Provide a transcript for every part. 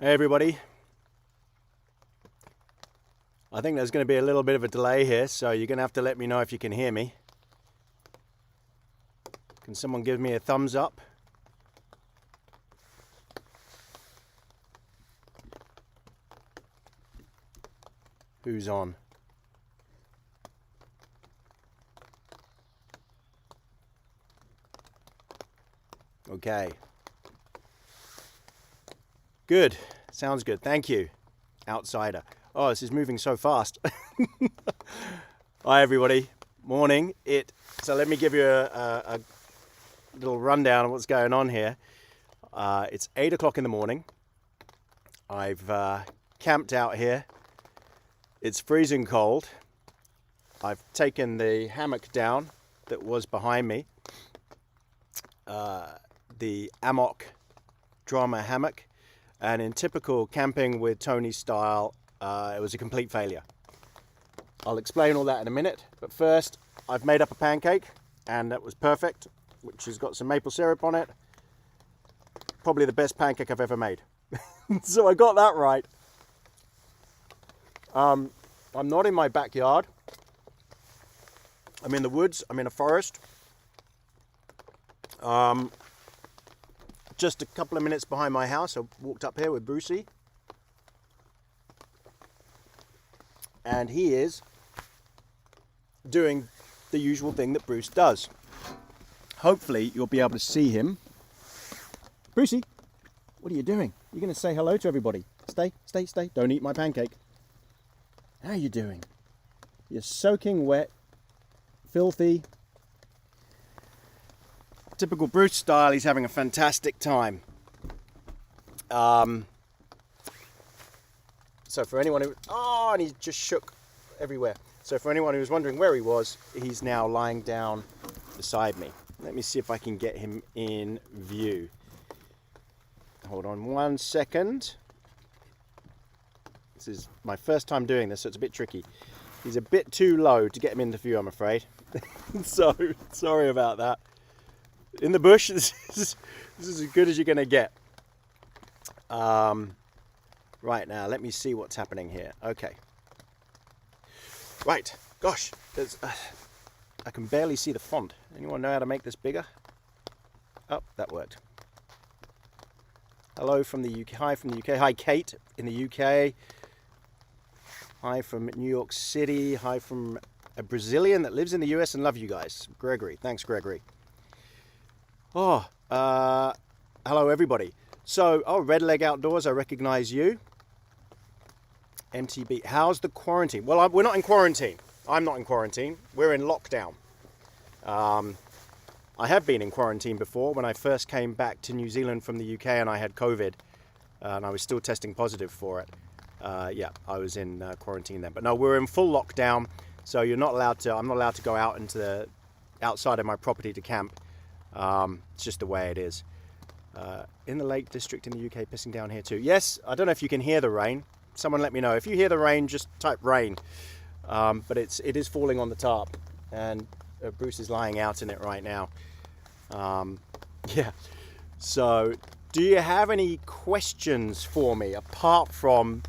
Hey everybody. I think there's going to be a little bit of a delay here, so you're going to have to let me know if you can hear me. Can someone give me a thumbs up? Who's on? Okay. Good. Sounds good. Thank you, outsider. Oh, this is moving so fast. Hi, everybody. Morning. So let me give you a little rundown of what's going on here. It's 8 o'clock in the morning. I've camped out here. It's freezing cold. I've taken the hammock down that was behind me. The hammock drama hammock. And in typical camping with Tony style, it was a complete failure. I'll explain all that in a minute, but first I've made up a pancake, and that was perfect, which has got some maple syrup on it. Probably the best pancake I've ever made. So I got that right. I'm not in my backyard. I'm in the woods, I'm in a forest. Just a couple of minutes behind my house. I walked up here with Brucey. And he is doing the usual thing that Bruce does. Hopefully you'll be able to see him. Brucey, what are you doing? You're going to say hello to everybody. Stay, stay, stay. Don't eat my pancake. How are you doing? You're soaking wet, filthy. Typical Bruce style, he's having a fantastic time. So for anyone who... Oh, and he just shook everywhere. So for anyone who was wondering where he was, he's now lying down beside me. Let me see if I can get him in view. Hold on 1 second. This is my first time doing this, so it's a bit tricky. He's a bit too low to get him into view, I'm afraid. So, sorry about that. In the bush, this is as good as you're going to get. Right now, let me see what's happening here. Okay. Right. Gosh, I can barely see the font. Anyone know how to make this bigger? Oh, that worked. Hello from the UK. Hi from the UK. Hi, Kate in the UK. Hi from New York City. Hi from a Brazilian that lives in the US and love you guys. Gregory. Thanks, Gregory. Oh, hello everybody. So, Red Leg Outdoors, I recognize you. MTB, how's the quarantine? Well, we're not in quarantine. I'm not in quarantine. We're in lockdown. I have been in quarantine before when I first came back to New Zealand from the UK and I had COVID and I was still testing positive for it. Yeah, I was in quarantine then. But no, we're in full lockdown, so you're not allowed to. I'm not allowed to go out into the outside of my property to camp. It's just the way it is. In the Lake District in the UK, pissing down here too. Yes, I don't know if you can hear the rain. Someone let me know. If you hear the rain, just type rain. But it is falling on the tarp, and Bruce is lying out in it right now. Yeah. So, do you have any questions for me apart from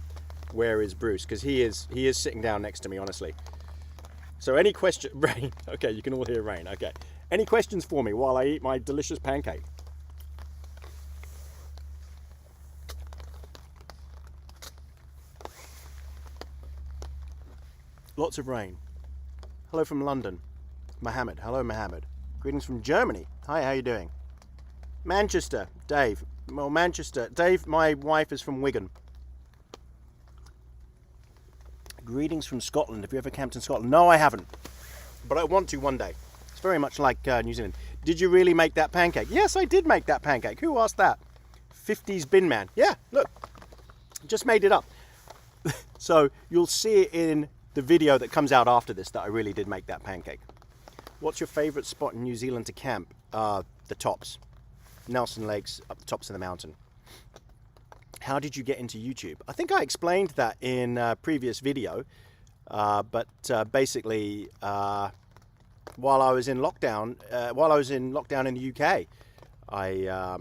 where is Bruce? Because he is sitting down next to me, honestly. So, any question? Rain. Okay, you can all hear rain. Okay. Any questions for me while I eat my delicious pancake? Lots of rain. Hello from London. Mohammed. Hello, Mohammed. Greetings from Germany. Hi, how you doing? Manchester. Dave. Well, Manchester. Dave, my wife is from Wigan. Greetings from Scotland. Have you ever camped in Scotland? No, I haven't. But I want to one day. It's very much like New Zealand. Did you really make that pancake? Yes, I did make that pancake. Who asked that? 50s bin man. Yeah, look. Just made it up. So you'll see it in the video that comes out after this that I really did make that pancake. What's your favourite spot in New Zealand to camp? The tops. Nelson Lakes, up the tops of the mountain. How did you get into YouTube? I think I explained that in a previous video. But basically, while I was in lockdown, in the UK, I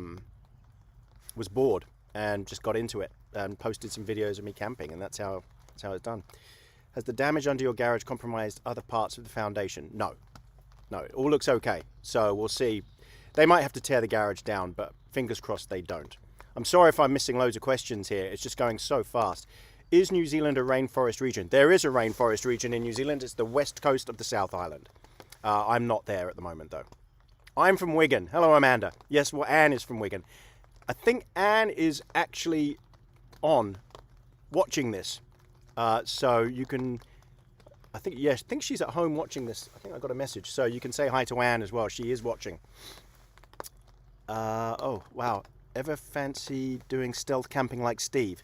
was bored and just got into it. and posted some videos of me camping, and that's how it's done. Has the damage under your garage compromised other parts of the foundation? No, it all looks okay. So we'll see. They might have to tear the garage down, but fingers crossed they don't. I'm sorry if I'm missing loads of questions here. It's just going so fast. Is New Zealand a rainforest region? There is a rainforest region in New Zealand. It's the west coast of the South Island. I'm not there at the moment, though. I'm from Wigan. Hello, Amanda. Yes, well, Anne is from Wigan. I think Anne is actually on watching this. So you can... I think she's at home watching this. I think I got a message. So you can say hi to Anne as well. She is watching. Oh, wow. Ever fancy doing stealth camping like Steve?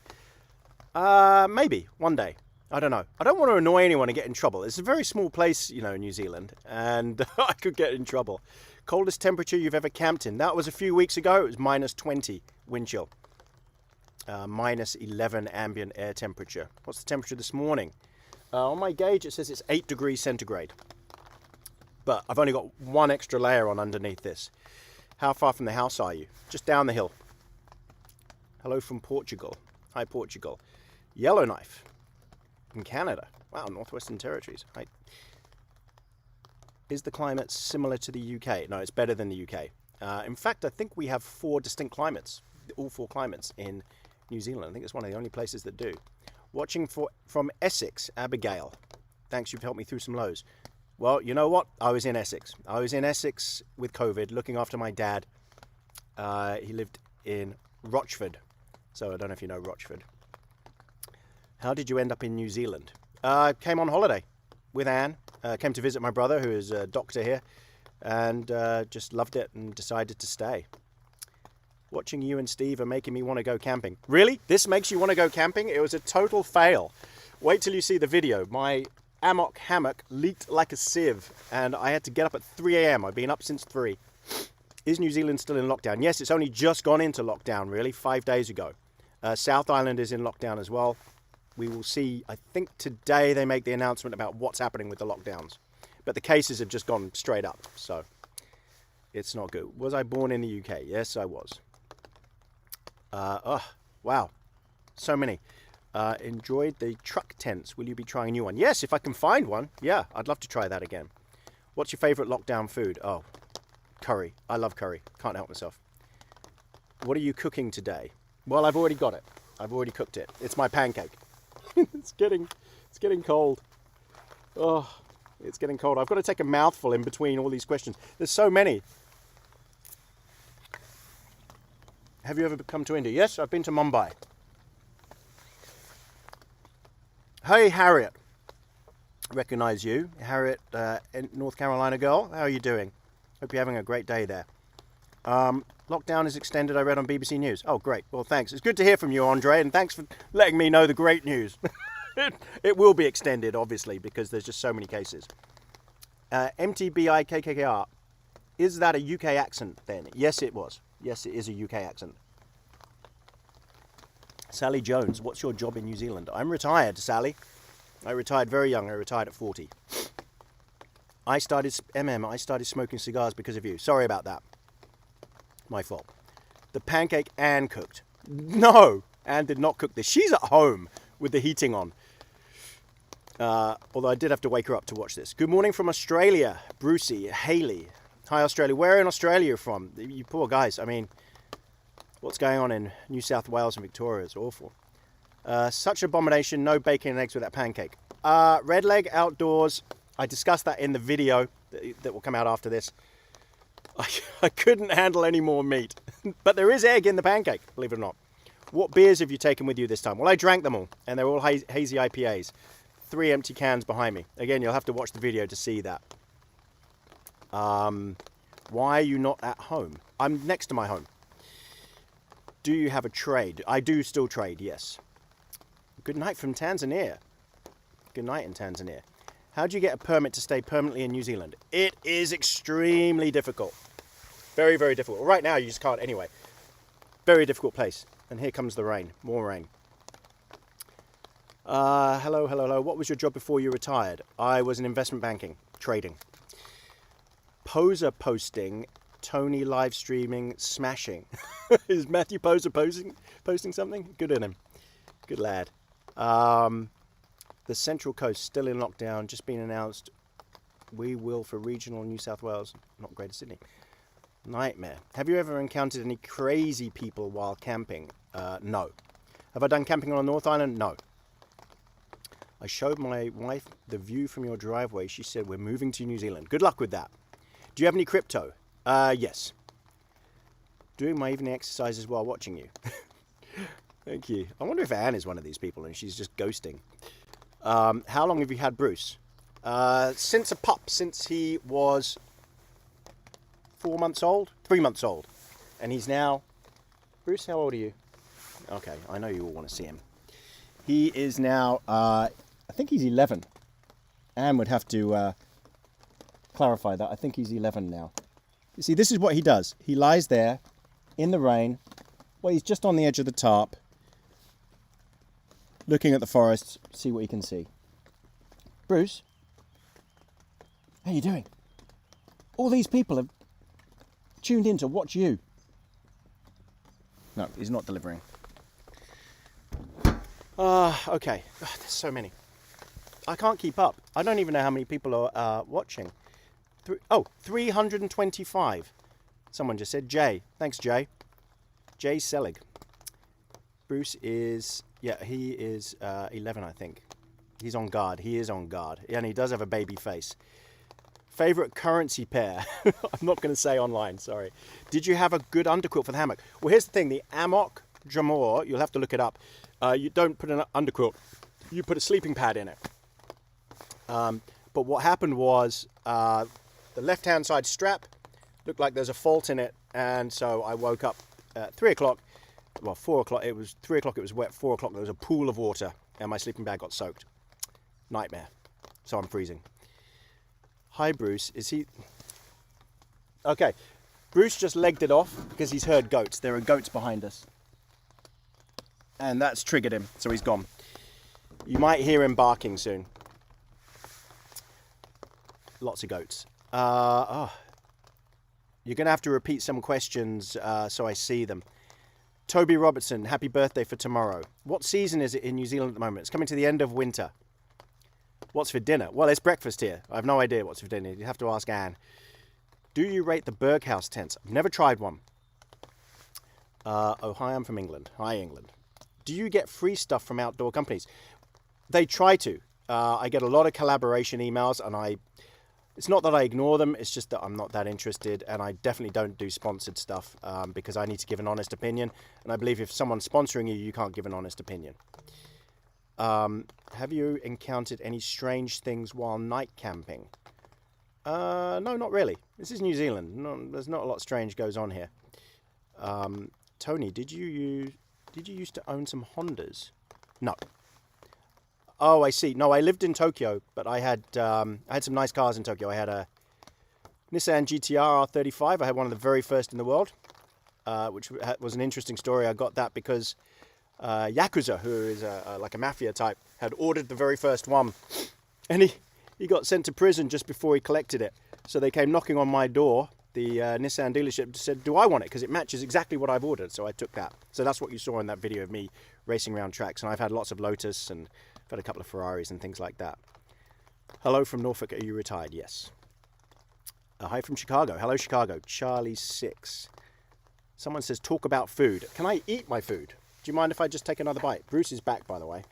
Maybe one day. I don't know. I don't want to annoy anyone and get in trouble. It's a very small place, you know, in New Zealand, and I could get in trouble. Coldest temperature you've ever camped in? That was a few weeks ago. It was minus 20 wind chill. Minus 11 ambient air temperature. What's the temperature this morning? On my gauge, it says it's 8 degrees centigrade. But I've only got one extra layer on underneath this. How far from the house are you? Just down the hill. Hello from Portugal. Hi, Portugal. Yellowknife in Canada. Wow, Northwestern Territories. Hi. Is the climate similar to the UK? No, it's better than the UK. In fact, I think we have 4 distinct climates, all 4 climates in New Zealand. I think it's one of the only places that do. Watching from Essex, Abigail. Thanks, you've helped me through some lows. Well, you know what? I was in Essex. I was in Essex with COVID, looking after my dad. He lived in Rochford. So I don't know if you know Rochford. How did you end up in New Zealand? I came on holiday with Anne. Came to visit my brother, who is a doctor here. And just loved it and decided to stay. Watching you and Steve are making me want to go camping. Really? This makes you want to go camping? It was a total fail. Wait till you see the video. My hammock leaked like a sieve, and I had to get up at 3 a.m. I've been up since 3. Is New Zealand still in lockdown? Yes, it's only just gone into lockdown, really, 5 days ago. South Island is in lockdown as well. We will see, I think today they make the announcement about what's happening with the lockdowns. But the cases have just gone straight up, so it's not good. Was I born in the UK? Yes, I was. Oh, wow. So many. Enjoyed the truck tents. Will you be trying a new one? Yes, if I can find one. Yeah, I'd love to try that again. What's your favourite lockdown food? Oh, curry. I love curry. Can't help myself. What are you cooking today? Well, I've already got it. I've already cooked it. It's my pancake. It's getting cold. Oh, it's getting cold. I've got to take a mouthful in between all these questions. There's so many. Have you ever come to India? Yes, I've been to Mumbai. Hey, Harriet. Recognize you. Harriet, North Carolina girl. How are you doing? Hope you're having a great day there. Lockdown is extended, I read on BBC News. Oh, great. Well, thanks. It's good to hear from you, Andre, and thanks for letting me know the great news. It will be extended, obviously, because there's just so many cases. MTBIKKR. Is that a UK accent then? Yes, it was. Yes, it is a UK accent. Sally Jones, what's your job in New Zealand? I'm retired, Sally. I retired very young. I retired at 40. I started smoking cigars because of you. Sorry about that. My fault. The pancake Anne cooked. No, Anne did not cook this. She's at home with the heating on. Although I did have to wake her up to watch this. Good morning from Australia. Brucey, Haley. Hi, Australia. Where in Australia are you from? You poor guys. I mean, what's going on in New South Wales and Victoria is awful. Such abomination. No bacon and eggs with that pancake. Red leg outdoors. I discussed that in the video that will come out after this. I couldn't handle any more meat. But there is egg in the pancake, believe it or not. What beers have you taken with you this time? Well, I drank them all, and they're all hazy IPAs. 3 empty cans behind me. Again, you'll have to watch the video to see that. Why are you not at home? I'm next to my home. Do you have a trade? I do still trade, yes. Good night from Tanzania. Good night in Tanzania. How do you get a permit to stay permanently in New Zealand? It is extremely difficult. Very, very difficult. Right now, you just can't anyway. Very difficult place. And here comes the rain. More rain. Hello. What was your job before you retired? I was in investment banking, trading. Poser posting, Tony live streaming, smashing. Is Matthew Poser posting something? Good on him. Good lad. The Central Coast still in lockdown, just been announced. We will for regional New South Wales, not Greater Sydney. Nightmare. Have you ever encountered any crazy people while camping? No. Have I done camping on the North Island? No. I showed my wife the view from your driveway. She said, we're moving to New Zealand. Good luck with that. Do you have any crypto? Yes. Doing my evening exercises while watching you. Thank you. I wonder if Anne is one of these people and she's just ghosting. How long have you had Bruce? Since a pup, since he was 4 months old, 3 months old. And he's now, Bruce, how old are you? Okay, I know you all want to see him. He is now, I think he's 11. Anne would have to clarify that. I think he's 11 now. You see, this is what he does. He lies there in the rain. Well, he's just on the edge of the tarp, looking at the forest, see what he can see. Bruce, how you doing? All these people have tuned in to watch you. No, he's not delivering. Okay. God, there's so many. I can't keep up. I don't even know how many people are watching. 325. Someone just said Jay. Thanks, Jay. Jay Selig. Bruce is, yeah, he is 11, I think. He's on guard. He is on guard. And he does have a baby face. Favorite currency pair? I'm not going to say online, sorry. Did you have a good underquilt for the hammock? Well, here's the thing. The hammock Jamor, you'll have to look it up. You don't put an underquilt. You put a sleeping pad in it. But what happened was the left-hand side strap looked like there's a fault in it. And so I woke up at 3 o'clock. Well, 4 o'clock. It was 3 o'clock. It was wet. 4 o'clock. There was a pool of water and my sleeping bag got soaked. Nightmare. So I'm freezing. Hi, Bruce. Is he... Okay. Bruce just legged it off because he's heard goats. There are goats behind us. And that's triggered him. So he's gone. You might hear him barking soon. Lots of goats. You're going to have to repeat some questions so I see them. Toby Robertson, happy birthday for tomorrow. What season is it in New Zealand at the moment? It's coming to the end of winter. What's for dinner? Well, it's breakfast here. I have no idea what's for dinner. You have to ask Anne. Do you rate the Berghaus tents? I've never tried one. Oh, hi, I'm from England. Hi, England. Do you get free stuff from outdoor companies? They try to. I get a lot of collaboration emails, and it's not that I ignore them, it's just that I'm not that interested, and I definitely don't do sponsored stuff because I need to give an honest opinion, and I believe if someone's sponsoring you, you can't give an honest opinion. Have you encountered any strange things while night camping? No, not really. This is New Zealand. No, there's not a lot strange goes on here. Tony, did you used to own some Hondas? No. Oh, I see. No, I lived in Tokyo, but I had some nice cars in Tokyo. I had a Nissan GTR R35. I had one of the very first in the world, which was an interesting story. I got that because Yakuza, who is like a mafia type, had ordered the very first one, and he got sent to prison just before he collected it. So they came knocking on my door. The Nissan dealership said, do I want it? Because it matches exactly what I've ordered. So I took that. So that's what you saw in that video of me racing around tracks. And I've had lots of Lotus and I've had a couple of Ferraris and things like that. Hello from Norfolk. Are you retired? Yes. Hi from Chicago. Hello, Chicago. Charlie 6. Someone says, talk about food. Can I eat my food? Do you mind if I just take another bite? Bruce is back, by the way.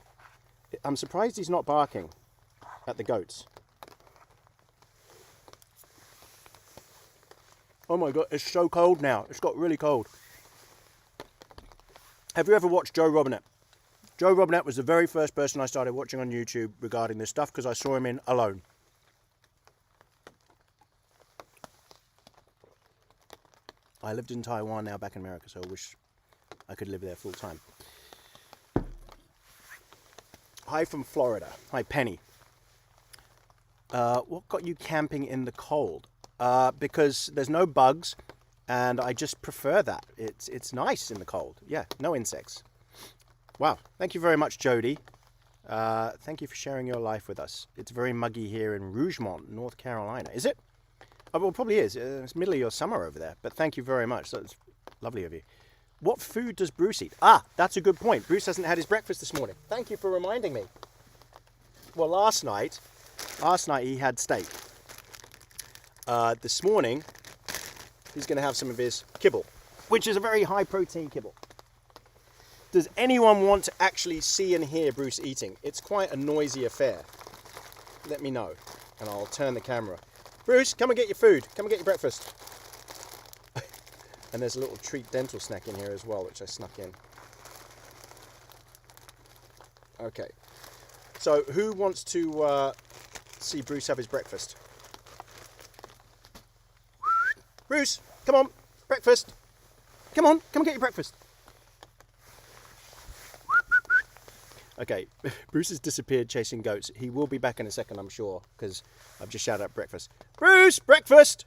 I'm surprised he's not barking at the goats. Oh my God, it's so cold now. It's got really cold. Have you ever watched Joe Robinette? Joe Robinette was the very first person I started watching on YouTube regarding this stuff because I saw him in Alone. I lived in Taiwan, now back in America, so I wish I could live there full time. Hi from Florida. Hi, Penny. What got you camping in the cold? Because there's no bugs, and I just prefer that. It's nice in the cold. Yeah, no insects. Wow, thank you very much, Jody. Thank you for sharing your life with us. It's very muggy here in Rougemont, North Carolina. Is it? Oh, well, it probably is. It's middle of your summer over there, but thank you very much. That's lovely of you. What food does Bruce eat? Ah, that's a good point. Bruce hasn't had his breakfast this morning. Thank you for reminding me. Well, last night he had steak. This morning, he's going to have some of his kibble, which is a very high protein kibble. Does anyone want to actually see and hear Bruce eating? It's quite a noisy affair. Let me know, and I'll turn the camera. Bruce, come and get your food. Come and get your breakfast. And there's a little treat dental snack in here as well, which I snuck in. Okay. So, who wants to see Bruce have his breakfast? Bruce, come on, breakfast. Come on, come and get your breakfast. Okay, Bruce has disappeared chasing goats. He will be back in a second, I'm sure, because I've just shouted out breakfast. Bruce, breakfast!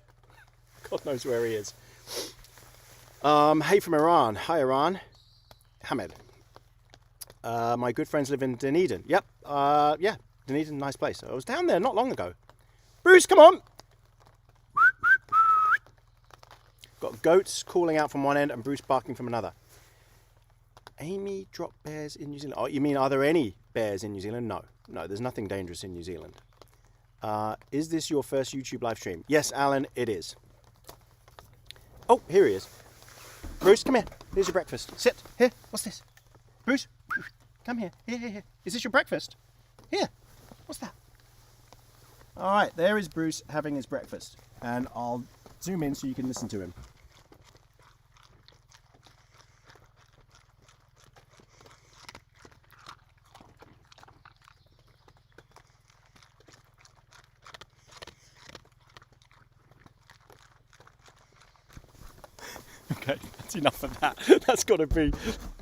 God knows where he is. Hey from Iran. Hi, Iran. Hamed. My good friends live in Dunedin. Yep. Yeah, Dunedin, nice place. I was down there not long ago. Bruce, come on! Got goats calling out from one end and Bruce barking from another. Amy dropped bears in New Zealand. Oh, you mean, are there any bears in New Zealand? No. No, there's nothing dangerous in New Zealand. Is this your first YouTube live stream? Yes, Alan, it is. Oh, here he is. Bruce, come here. Here's your breakfast. Sit. Here. What's this? Bruce, come here. Here. Is this your breakfast? Here. What's that? All right, there is Bruce having his breakfast. And I'll zoom in so you can listen to him. Okay, that's enough of that. That's got to be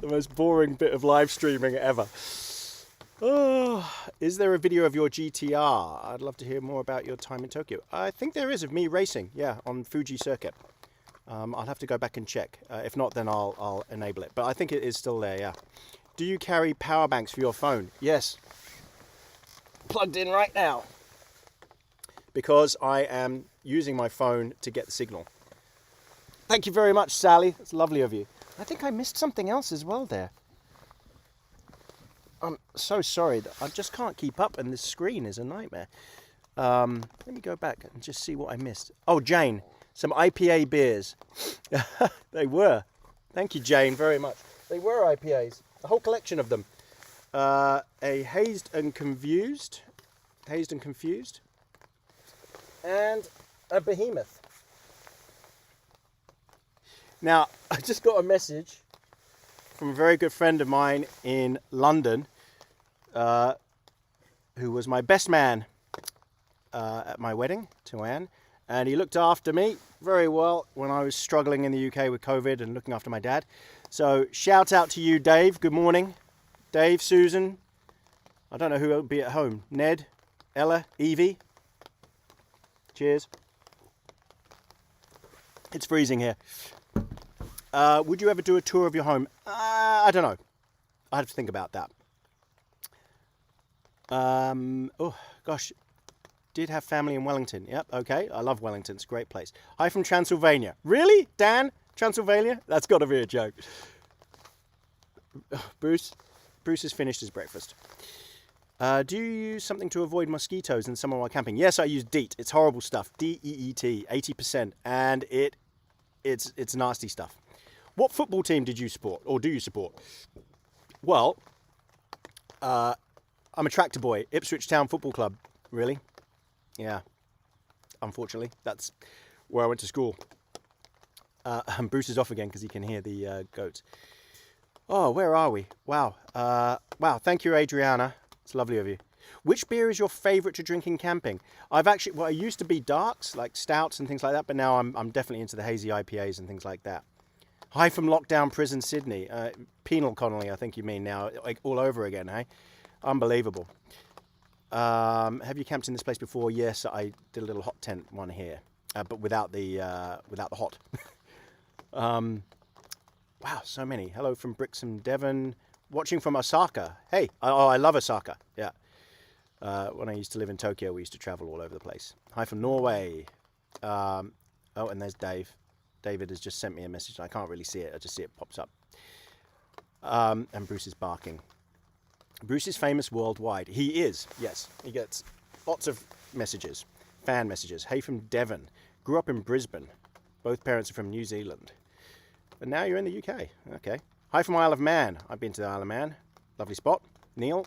the most boring bit of live streaming ever. Oh, is there a video of your GTR? I'd love to hear more about your time in Tokyo. I think there is, of me racing, yeah, on Fuji circuit. I'll have to go back and check. If not, then I'll enable it. But I think it is still there, yeah. Do you carry power banks for your phone? Yes. Plugged in right now. Because I am using my phone to get the signal. Thank you very much, Sally. That's lovely of you. I think I missed something else as well there. I'm so sorry. I just can't keep up and this screen is a nightmare. Let me go back and just see what I missed. Oh, Jane, some IPA beers. They were. Thank you, Jane, very much. They were IPAs, a whole collection of them. A Hazed and Confused, and a Behemoth. Now, I just got a message from a very good friend of mine in London, who was my best man at my wedding to Anne, and he looked after me very well when I was struggling in the UK with COVID and looking after my dad. So shout out to you, Dave. Good morning. Dave, Susan, I don't know who will be at home. Ned, Ella, Evie. Cheers. It's freezing here. Would you ever do a tour of your home? I don't know. I have to think about that. Oh, gosh. Did have family in Wellington. Yep, okay. I love Wellington. It's a great place. Hi from Transylvania. Really? Dan? Transylvania? That's got to be a joke. Bruce has finished his breakfast. Do you use something to avoid mosquitoes in summer while camping? Yes, I use DEET. It's horrible stuff. DEET, 80%. And it's nasty stuff. What football team did you support, or do you support? Well, I'm a tractor boy. Ipswich Town Football Club. Really? Yeah. Unfortunately, that's where I went to school. And Bruce is off again because he can hear the goats. Oh, where are we? Wow. Wow. Thank you, Adriana. It's lovely of you. Which beer is your favourite to drink in camping? I used to be darks, like stouts and things like that, but now I'm definitely into the hazy IPAs and things like that. Hi from lockdown prison Sydney. Penal colony, I think you mean now, like all over again, hey? Unbelievable. Have you camped in this place before? Yes, I did a little hot tent one here, but without the hot. Wow, so many. Hello from Brixham, Devon. Watching from Osaka. Hey, I love Osaka. Yeah. When I used to live in Tokyo, we used to travel all over the place. Hi from Norway. Oh, and there's Dave. David has just sent me a message. I can't really see it. I just see it pops up. And Bruce is barking. Bruce is famous worldwide. He is, yes. He gets lots of messages, fan messages. Hey from Devon. Grew up in Brisbane. Both parents are from New Zealand. But now you're in the UK. Okay. Hi from Isle of Man. I've been to the Isle of Man. Lovely spot. Neil.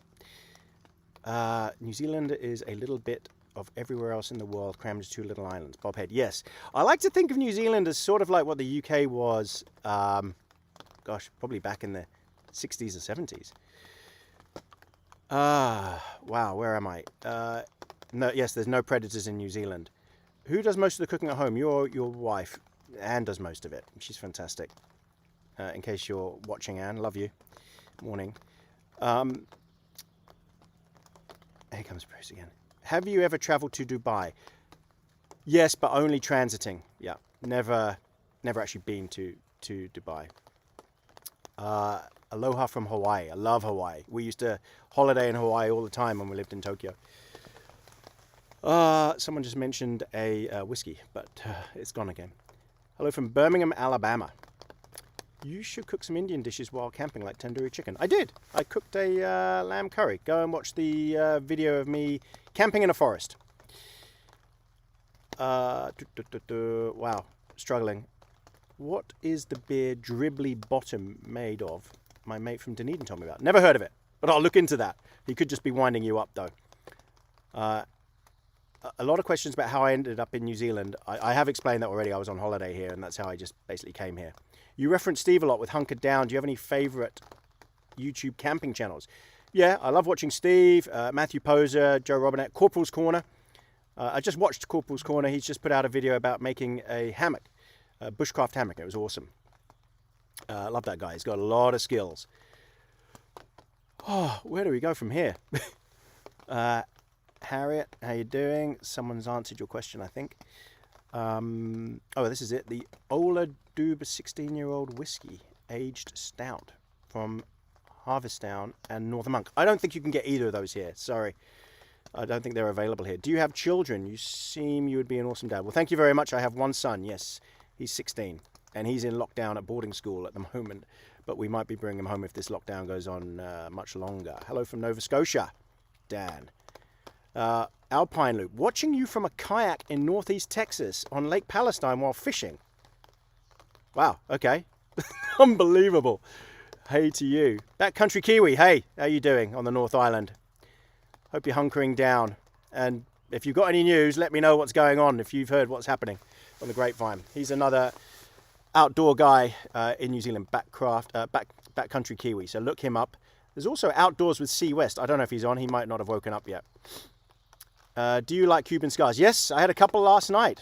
New Zealand is a little bit of everywhere else in the world crammed into 2 little islands. Bobhead. Yes. I like to think of New Zealand as sort of like what the UK was, probably back in the 60s or 70s. Wow, where am I? No, yes, there's no predators in New Zealand. Who does most of the cooking at home? Your wife. Anne does most of it. She's fantastic. In case you're watching, Anne, love you. Morning. Here comes Bruce again. Have you ever traveled to Dubai? Yes, but only transiting. Yeah, never actually been to Dubai. Aloha from Hawaii. I love Hawaii. We used to holiday in Hawaii all the time when we lived in Tokyo. Someone just mentioned a whiskey, but it's gone again. Hello from Birmingham, Alabama. You should cook some Indian dishes while camping, like tandoori chicken. I did. I cooked a lamb curry. Go and watch the video of me camping in a forest. Wow, struggling. What is the beer Dribbly Bottom made of? My mate from Dunedin told me about. Never heard of it, but I'll look into that. He could just be winding you up, though. A lot of questions about how I ended up in New Zealand. I have explained that already. I was on holiday here, and that's how I just basically came here. You referenced Steve a lot with Hunkered Down. Do you have any favourite YouTube camping channels? Yeah, I love watching Steve, Matthew Poser, Joe Robinette, Corporal's Corner. I just watched Corporal's Corner. He's just put out a video about making a hammock, a bushcraft hammock. It was awesome. I love that guy. He's got a lot of skills. Oh, where do we go from here? Harriet, how you doing? Someone's answered your question, I think. Oh, this is it. The Ola Dube 16-year-old whiskey, aged stout from Harvesttown and Northern Monk. I don't think you can get either of those here. Sorry. I don't think they're available here. Do you have children? You seem you would be an awesome dad. Well, thank you very much. I have one son. Yes, he's 16. And he's in lockdown at boarding school at the moment. But we might be bringing him home if this lockdown goes on much longer. Hello from Nova Scotia, Dan. Alpine Loop. Watching you from a kayak in northeast Texas on Lake Palestine while fishing. Wow, okay. Unbelievable. Hey to you. Backcountry Kiwi, hey, how you doing on the North Island? Hope you're hunkering down. And if you've got any news, let me know what's going on, if you've heard what's happening on the grapevine. He's another outdoor guy in New Zealand, Backcountry Kiwi, so look him up. There's also Outdoors with Sea West. I don't know if he's on. He might not have woken up yet. Do you like Cuban cigars? Yes, I had a couple last night.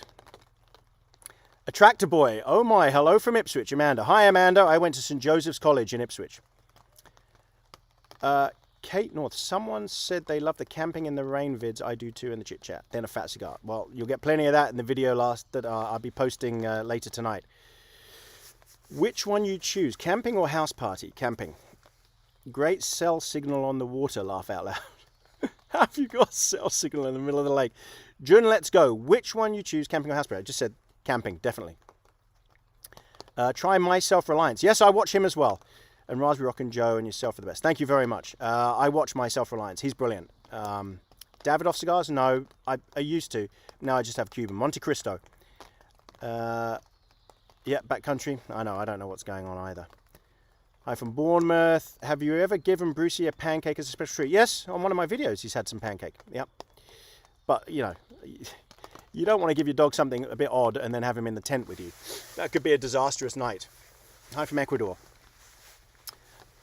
A tractor boy. Oh my, hello from Ipswich, Amanda. Hi, Amanda. I went to St. Joseph's College in Ipswich. Kate North. Someone said they love the camping in the rain vids. I do too in the chit chat. Then a fat cigar. Well, you'll get plenty of that in the video that I'll be posting later tonight. Which one you choose? Camping or house party? Camping. Great cell signal on the water. Laugh out loud. Have you got cell signal in the middle of the lake? June, let's go. Which one you choose? Camping or house party? I just said camping, definitely. Try My Self-Reliance. Yes, I watch him as well. And Raspberry Rock and Joe and yourself are the best. Thank you very much. I watch My Self-Reliance. He's brilliant. Davidoff cigars? No, I used to. Now I just have Cuban. Monte Cristo. Yeah, backcountry. I know. I don't know what's going on either. Hi from Bournemouth. Have you ever given Brucey a pancake as a special treat? Yes, on one of my videos he's had some pancake. Yep. But, you know, you don't want to give your dog something a bit odd and then have him in the tent with you. That could be a disastrous night. Hi from Ecuador.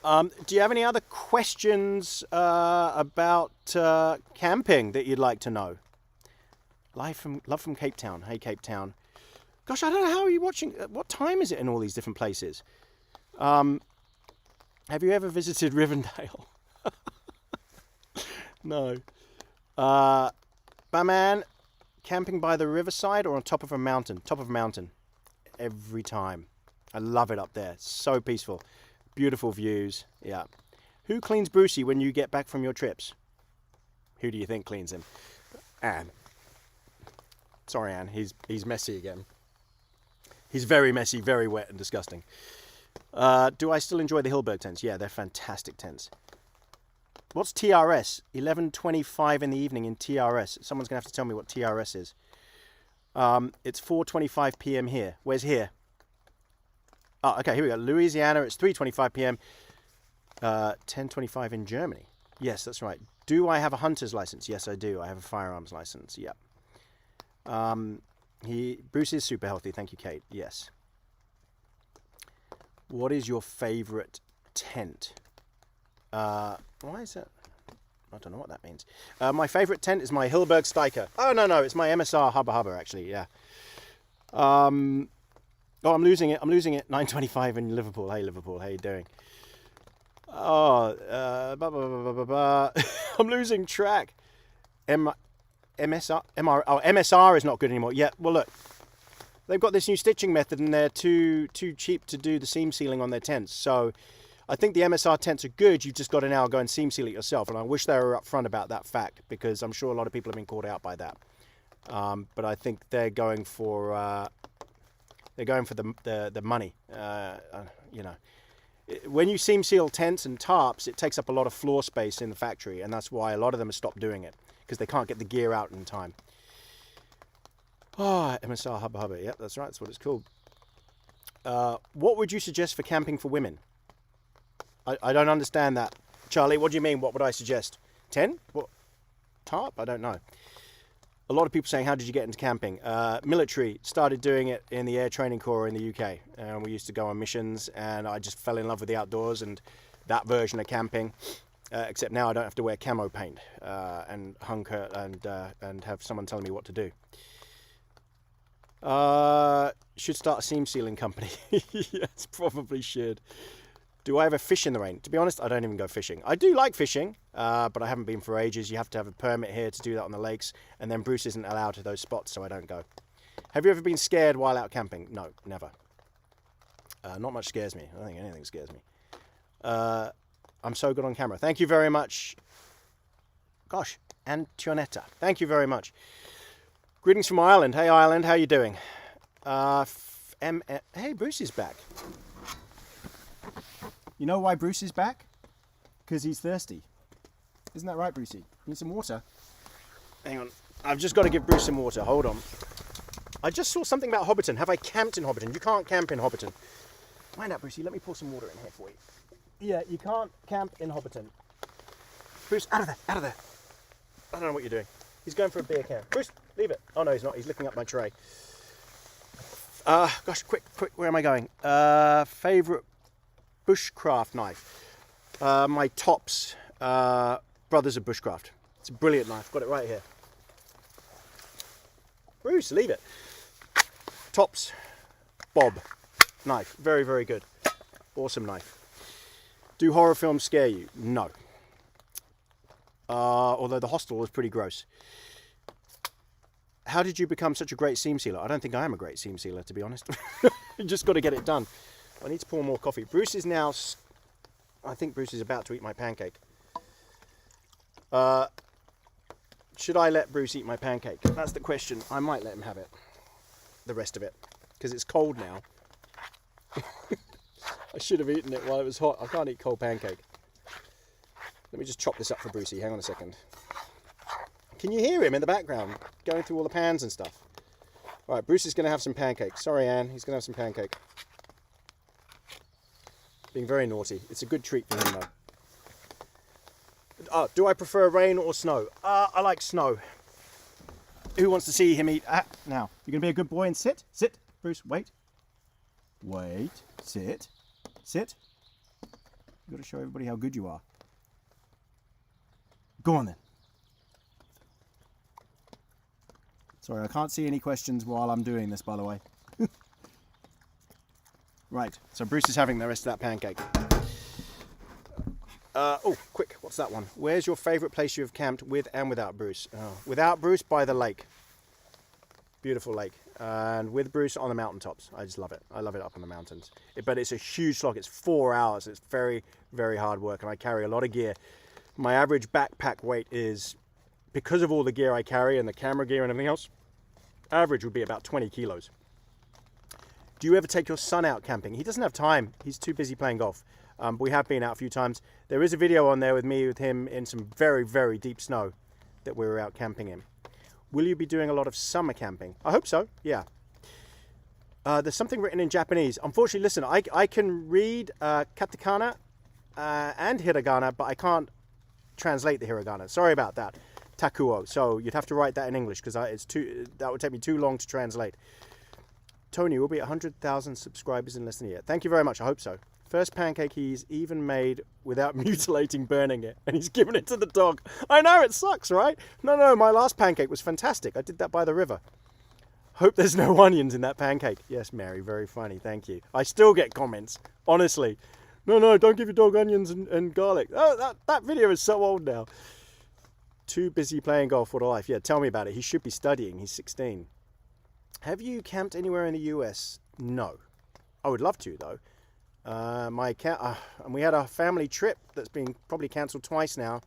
Do you have any other questions about camping that you'd like to know? Love from Cape Town. Hey, Cape Town. Gosh, I don't know how are you watching. What time is it in all these different places? Have you ever visited Rivendell? No. Baman, camping by the riverside or on top of a mountain? Top of a mountain. Every time. I love it up there. So peaceful. Beautiful views. Yeah. Who cleans Brucey when you get back from your trips? Who do you think cleans him? Anne. Sorry, Anne. He's messy again. He's very messy, very wet and disgusting. Do I still enjoy the Hilberg tents? Yeah, they're fantastic tents. What's TRS? 11:25 in the evening in TRS. Someone's going to have to tell me what TRS is. It's 4:25 p.m. here. Where's here? Oh, okay, here we go. Louisiana, it's 3:25 p.m. 10:25 in Germany. Yes, that's right. Do I have a hunter's license? Yes, I do. I have a firearms license. Yep. Bruce is super healthy. Thank you, Kate. Yes. What is your favorite tent? Why is that? I don't know what that means. My favorite tent is my Hilberg Steiker. Oh, no, it's my MSR Hubba Hubba, actually, yeah. Oh, I'm losing it. 9:25 in Liverpool. Hey, Liverpool, how you doing? Oh, I'm losing track. MSR is not good anymore. Yeah, well, look. They've got this new stitching method and they're too cheap to do the seam sealing on their tents. So I think the MSR tents are good. You've just got to now go and seam seal it yourself. And I wish they were upfront about that fact, because I'm sure a lot of people have been caught out by that. But I think they're going for the money. You know, when you seam seal tents and tarps, it takes up a lot of floor space in the factory, and that's why a lot of them have stopped doing it, because they can't get the gear out in time. Oh, MSR Hubba Hubba. Yep, that's right. That's what it's called. What would you suggest for camping for women? I don't understand that. Charlie, what do you mean? What would I suggest? 10? What? Tarp? I don't know. A lot of people saying, how did you get into camping? Military. Started doing it in the Air Training Corps in the UK. And we used to go on missions, and I just fell in love with the outdoors and that version of camping. Except now I don't have to wear camo paint and hunker and have someone telling me what to do. Should start a seam sealing company. Yes, probably should. Do I ever fish in the rain? To be honest, I don't even go fishing. I do like fishing, but I haven't been for ages. You have to have a permit here to do that on the lakes, and then Bruce isn't allowed to those spots, so I don't go. Have you ever been scared while out camping? No, never. Not much scares me. I don't think anything scares me. I'm so good on camera. Thank you very much. Gosh, Antionetta. Thank you very much. Greetings from Ireland. Hey, Ireland, how you doing? Hey, Bruce is back. You know why Bruce is back? Because he's thirsty. Isn't that right, Brucey? Need some water? Hang on. I've just got to give Bruce some water. Hold on. I just saw something about Hobbiton. Have I camped in Hobbiton? You can't camp in Hobbiton. Find out, Brucey. Let me pour some water in here for you. Yeah, you can't camp in Hobbiton. Bruce, out of there, out of there. I don't know what you're doing. He's going for a beer can. Bruce, leave it. Oh, no, he's not. He's licking up my tray. Gosh, quick, where am I going? Favourite bushcraft knife. My Tops Brothers of Bushcraft. It's a brilliant knife. Got it right here. Bruce, leave it. Tops Bob knife. Very, very good. Awesome knife. Do horror films scare you? No. Although the hostel was pretty gross. How did you become such a great seam sealer? I don't think I am a great seam sealer, to be honest. You just got to get it done. I need to pour more coffee. Bruce is now... I think Bruce is about to eat my pancake. Should I let Bruce eat my pancake? That's the question. I might let him have it. The rest of it. Because it's cold now. I should have eaten it while it was hot. I can't eat cold pancake. Let me just chop this up for Brucey. Hang on a second. Can you hear him in the background going through all the pans and stuff? All right, Bruce is going to have some pancake. Sorry, Anne. He's going to have some pancake. Being very naughty. It's a good treat for him, though. Do I prefer rain or snow? I like snow. Who wants to see him eat? Now, you're going to be a good boy and sit. Sit. Bruce, wait. Wait. Sit. Sit. You've got to show everybody how good you are. Go on then. Sorry, I can't see any questions while I'm doing this, by the way. Right, so Bruce is having the rest of that pancake. Oh, quick, what's that one? Where's your favourite place you have camped with and without Bruce? Without Bruce, by the lake. Beautiful lake. And with Bruce, on the mountaintops. I just love it. I love it up in the mountains. But it's a huge slog. It's 4 hours. It's very, very hard work, and I carry a lot of gear. My average backpack weight is, because of all the gear I carry and the camera gear and everything else, average would be about 20 kilos. Do you ever take your son out camping? He doesn't have time. He's too busy playing golf. But we have been out a few times. There is a video on there with him in some very, very deep snow that we were out camping in. Will you be doing a lot of summer camping? I hope so, yeah. There's something written in Japanese. Unfortunately, listen, I can read katakana and hiragana, but I can't translate the hiragana. Sorry about that. Takuo. So you'd have to write that in English because that would take me too long to translate. Tony, we'll be at 100,000 subscribers in less than a year. Thank you very much. I hope so. First pancake he's even made without mutilating burning it. And he's given it to the dog. I know, it sucks, right? No, my last pancake was fantastic. I did that by the river. Hope there's no onions in that pancake. Yes, Mary, very funny. Thank you. I still get comments, honestly. No, don't give your dog onions and garlic. Oh, that video is so old now. Too busy playing golf for life. Yeah, tell me about it. He should be studying. He's 16. Have you camped anywhere in the US? No. I would love to, though. And we had a family trip that's been probably cancelled twice now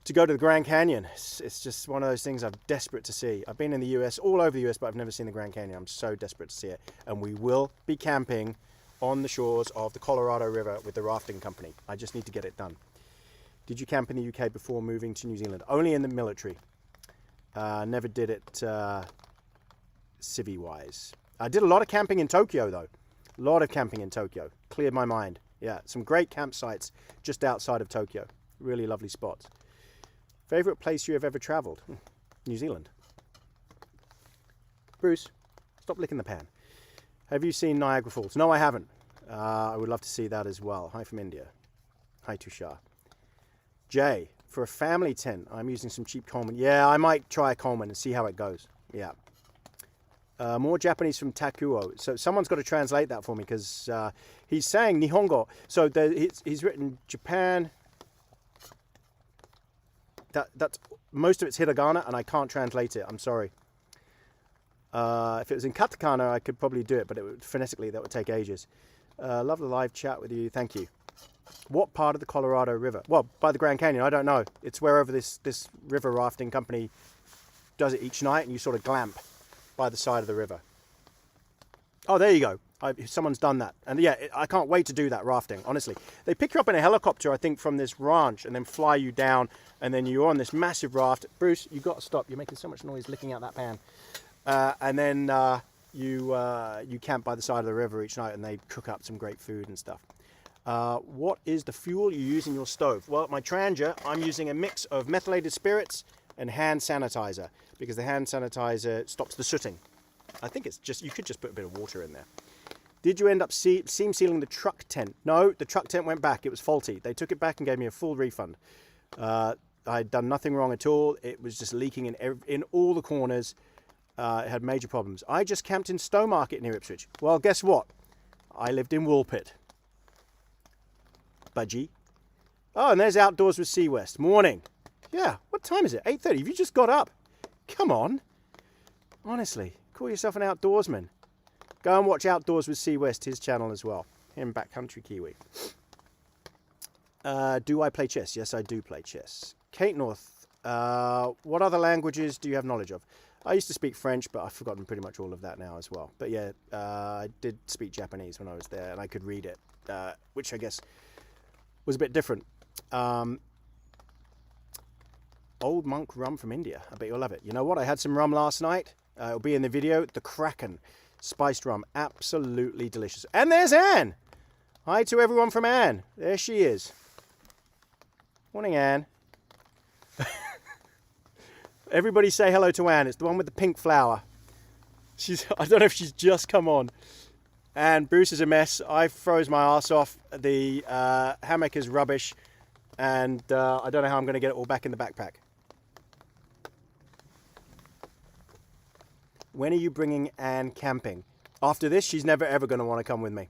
to go to the Grand Canyon. It's just one of those things I'm desperate to see. I've been in the US, all over the US, but I've never seen the Grand Canyon. I'm so desperate to see it. And we will be camping on the shores of the Colorado River with the rafting company. I just need to get it done. Did you camp in the UK before moving to New Zealand? Only in the military. Never did it civvy-wise. I did a lot of camping in Tokyo, though. A lot of camping in Tokyo. Cleared my mind. Yeah, some great campsites just outside of Tokyo. Really lovely spots. Favorite place you have ever traveled? New Zealand. Bruce, stop licking the pan. Have you seen Niagara Falls? No, I haven't. I would love to see that as well. Hi from India. Hi Tushar. Jay, for a family tent, I'm using some cheap Coleman. Yeah, I might try a Coleman and see how it goes. Yeah. More Japanese from Takuo. So someone's got to translate that for me because he's saying Nihongo. So he's written Japan. That's most of it's hiragana, and I can't translate it. I'm sorry. If it was in katakana, I could probably do it, but phonetically that would take ages. Love the live chat with you. Thank you. What part of the Colorado River? Well, by the Grand Canyon. I don't know. It's wherever this river rafting company does it each night, and you sort of glamp by the side of the river. Oh, there you go. Someone's done that. And yeah, I can't wait to do that rafting, honestly. They pick you up in a helicopter, I think, from this ranch and then fly you down. And then you're on this massive raft. Bruce, you've got to stop. You're making so much noise licking out that pan. And then you camp by the side of the river each night and they cook up some great food and stuff. What is the fuel you use in your stove? Well, my Trangia, I'm using a mix of methylated spirits and hand sanitizer because the hand sanitizer stops the sooting. I think it's just, you could just put a bit of water in there. Did you end up seam sealing the truck tent? No, the truck tent went back. It was faulty. They took it back and gave me a full refund. I'd done nothing wrong at all. It was just leaking in all the corners. It had major problems. I just camped in Stowmarket near Ipswich. Well, guess what? I lived in Woolpit. Budgie. Oh, and there's Outdoors with Sea West. Morning. Yeah, what time is it? 8:30. Have you just got up? Come on. Honestly, call yourself an outdoorsman. Go and watch Outdoors with Sea West, his channel as well. Him backcountry Kiwi. Do I play chess? Yes, I do play chess. Kate North, what other languages do you have knowledge of? I used to speak French, but I've forgotten pretty much all of that now as well. But yeah, I did speak Japanese when I was there, and I could read it, which I guess was a bit different. Old monk rum from India. I bet you'll love it. You know what? I had some rum last night. It'll be in the video. The Kraken spiced rum. Absolutely delicious. And there's Anne. Hi to everyone from Anne. There she is. Morning, Anne. Everybody say hello to Anne. It's the one with the pink flower. I don't know if she's just come on. And Bruce is a mess. I froze my arse off. The hammock is rubbish. And I don't know how I'm going to get it all back in the backpack. When are you bringing Anne camping? After this, she's never ever going to want to come with me.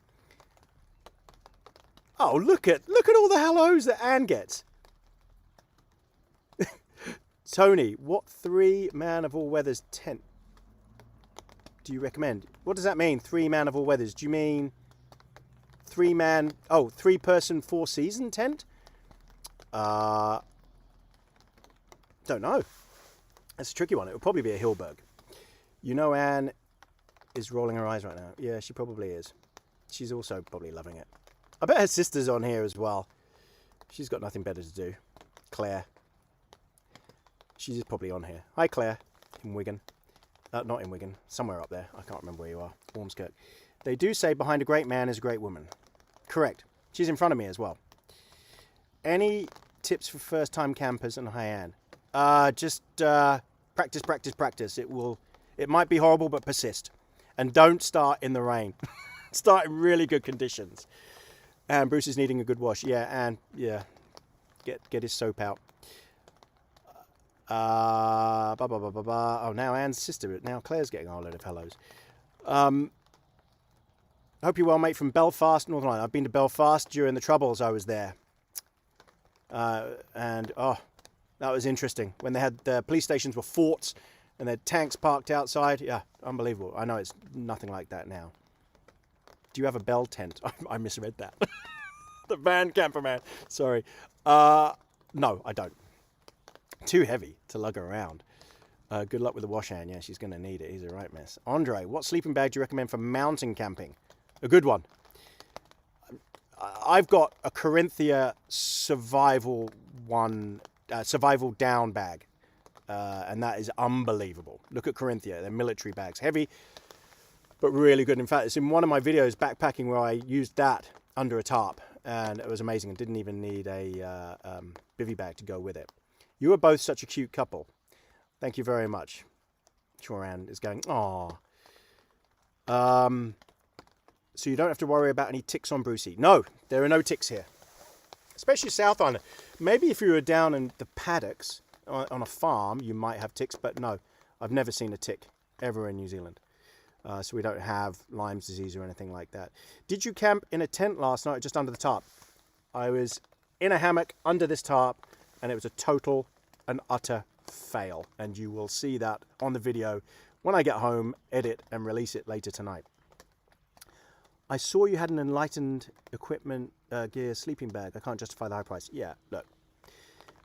Oh, look at all the hellos that Anne gets. Tony, what 3-man of all weathers tent do you recommend? What does that mean, 3-man of all weathers? Do you mean 3-man, 3-person 4-season tent? Don't know. That's a tricky one. It would probably be a Hilberg. You know, Anne, is rolling her eyes right now. Yeah, she probably is. She's also probably loving it. I bet her sister's on here as well. She's got nothing better to do. Claire. She's probably on here. Hi, Claire. In Wigan. Not in Wigan. Somewhere up there. I can't remember where you are. Ormskirk. They do say behind a great man is a great woman. Correct. She's in front of me as well. Any tips for first-time campers and Hainan? Just practice, practice, practice. It might be horrible, but persist. And don't start in the rain. Start in really good conditions. And Bruce is needing a good wash. Yeah, and yeah, get his soap out. Oh, now Anne's sister. Now Claire's getting a load of hellos. Hope you're well, mate, from Belfast, Northern Ireland. I've been to Belfast during the Troubles. I was there. And that was interesting. When they had the police stations were forts and they had tanks parked outside. Yeah, unbelievable. I know it's nothing like that now. Do you have a bell tent? I misread that. The van camper man. Sorry. No, I don't. Too heavy to lug around. Good luck with the wash hand. Yeah, she's going to need it. He's a right mess. Andre, what sleeping bag do you recommend for mountain camping? A good one. I've got a Corinthia survival down bag. And that is unbelievable. Look at Corinthia. They're military bags. Heavy, but really good. In fact, it's in one of my videos, backpacking, where I used that under a tarp. And it was amazing. I didn't even need a bivy bag to go with it. You are both such a cute couple. Thank you very much. Choran is going, aww. So you don't have to worry about any ticks on Brucey. No, there are no ticks here. Especially South Island. Maybe if you were down in the paddocks on a farm, you might have ticks. But no, I've never seen a tick ever in New Zealand. So we don't have Lyme's disease or anything like that. Did you camp in a tent last night just under the tarp? I was in a hammock under this tarp. And it was a total and utter fail. And you will see that on the video when I get home, edit and release it later tonight. I saw you had an Enlightened Equipment Gear sleeping bag. I can't justify the high price. Yeah, look.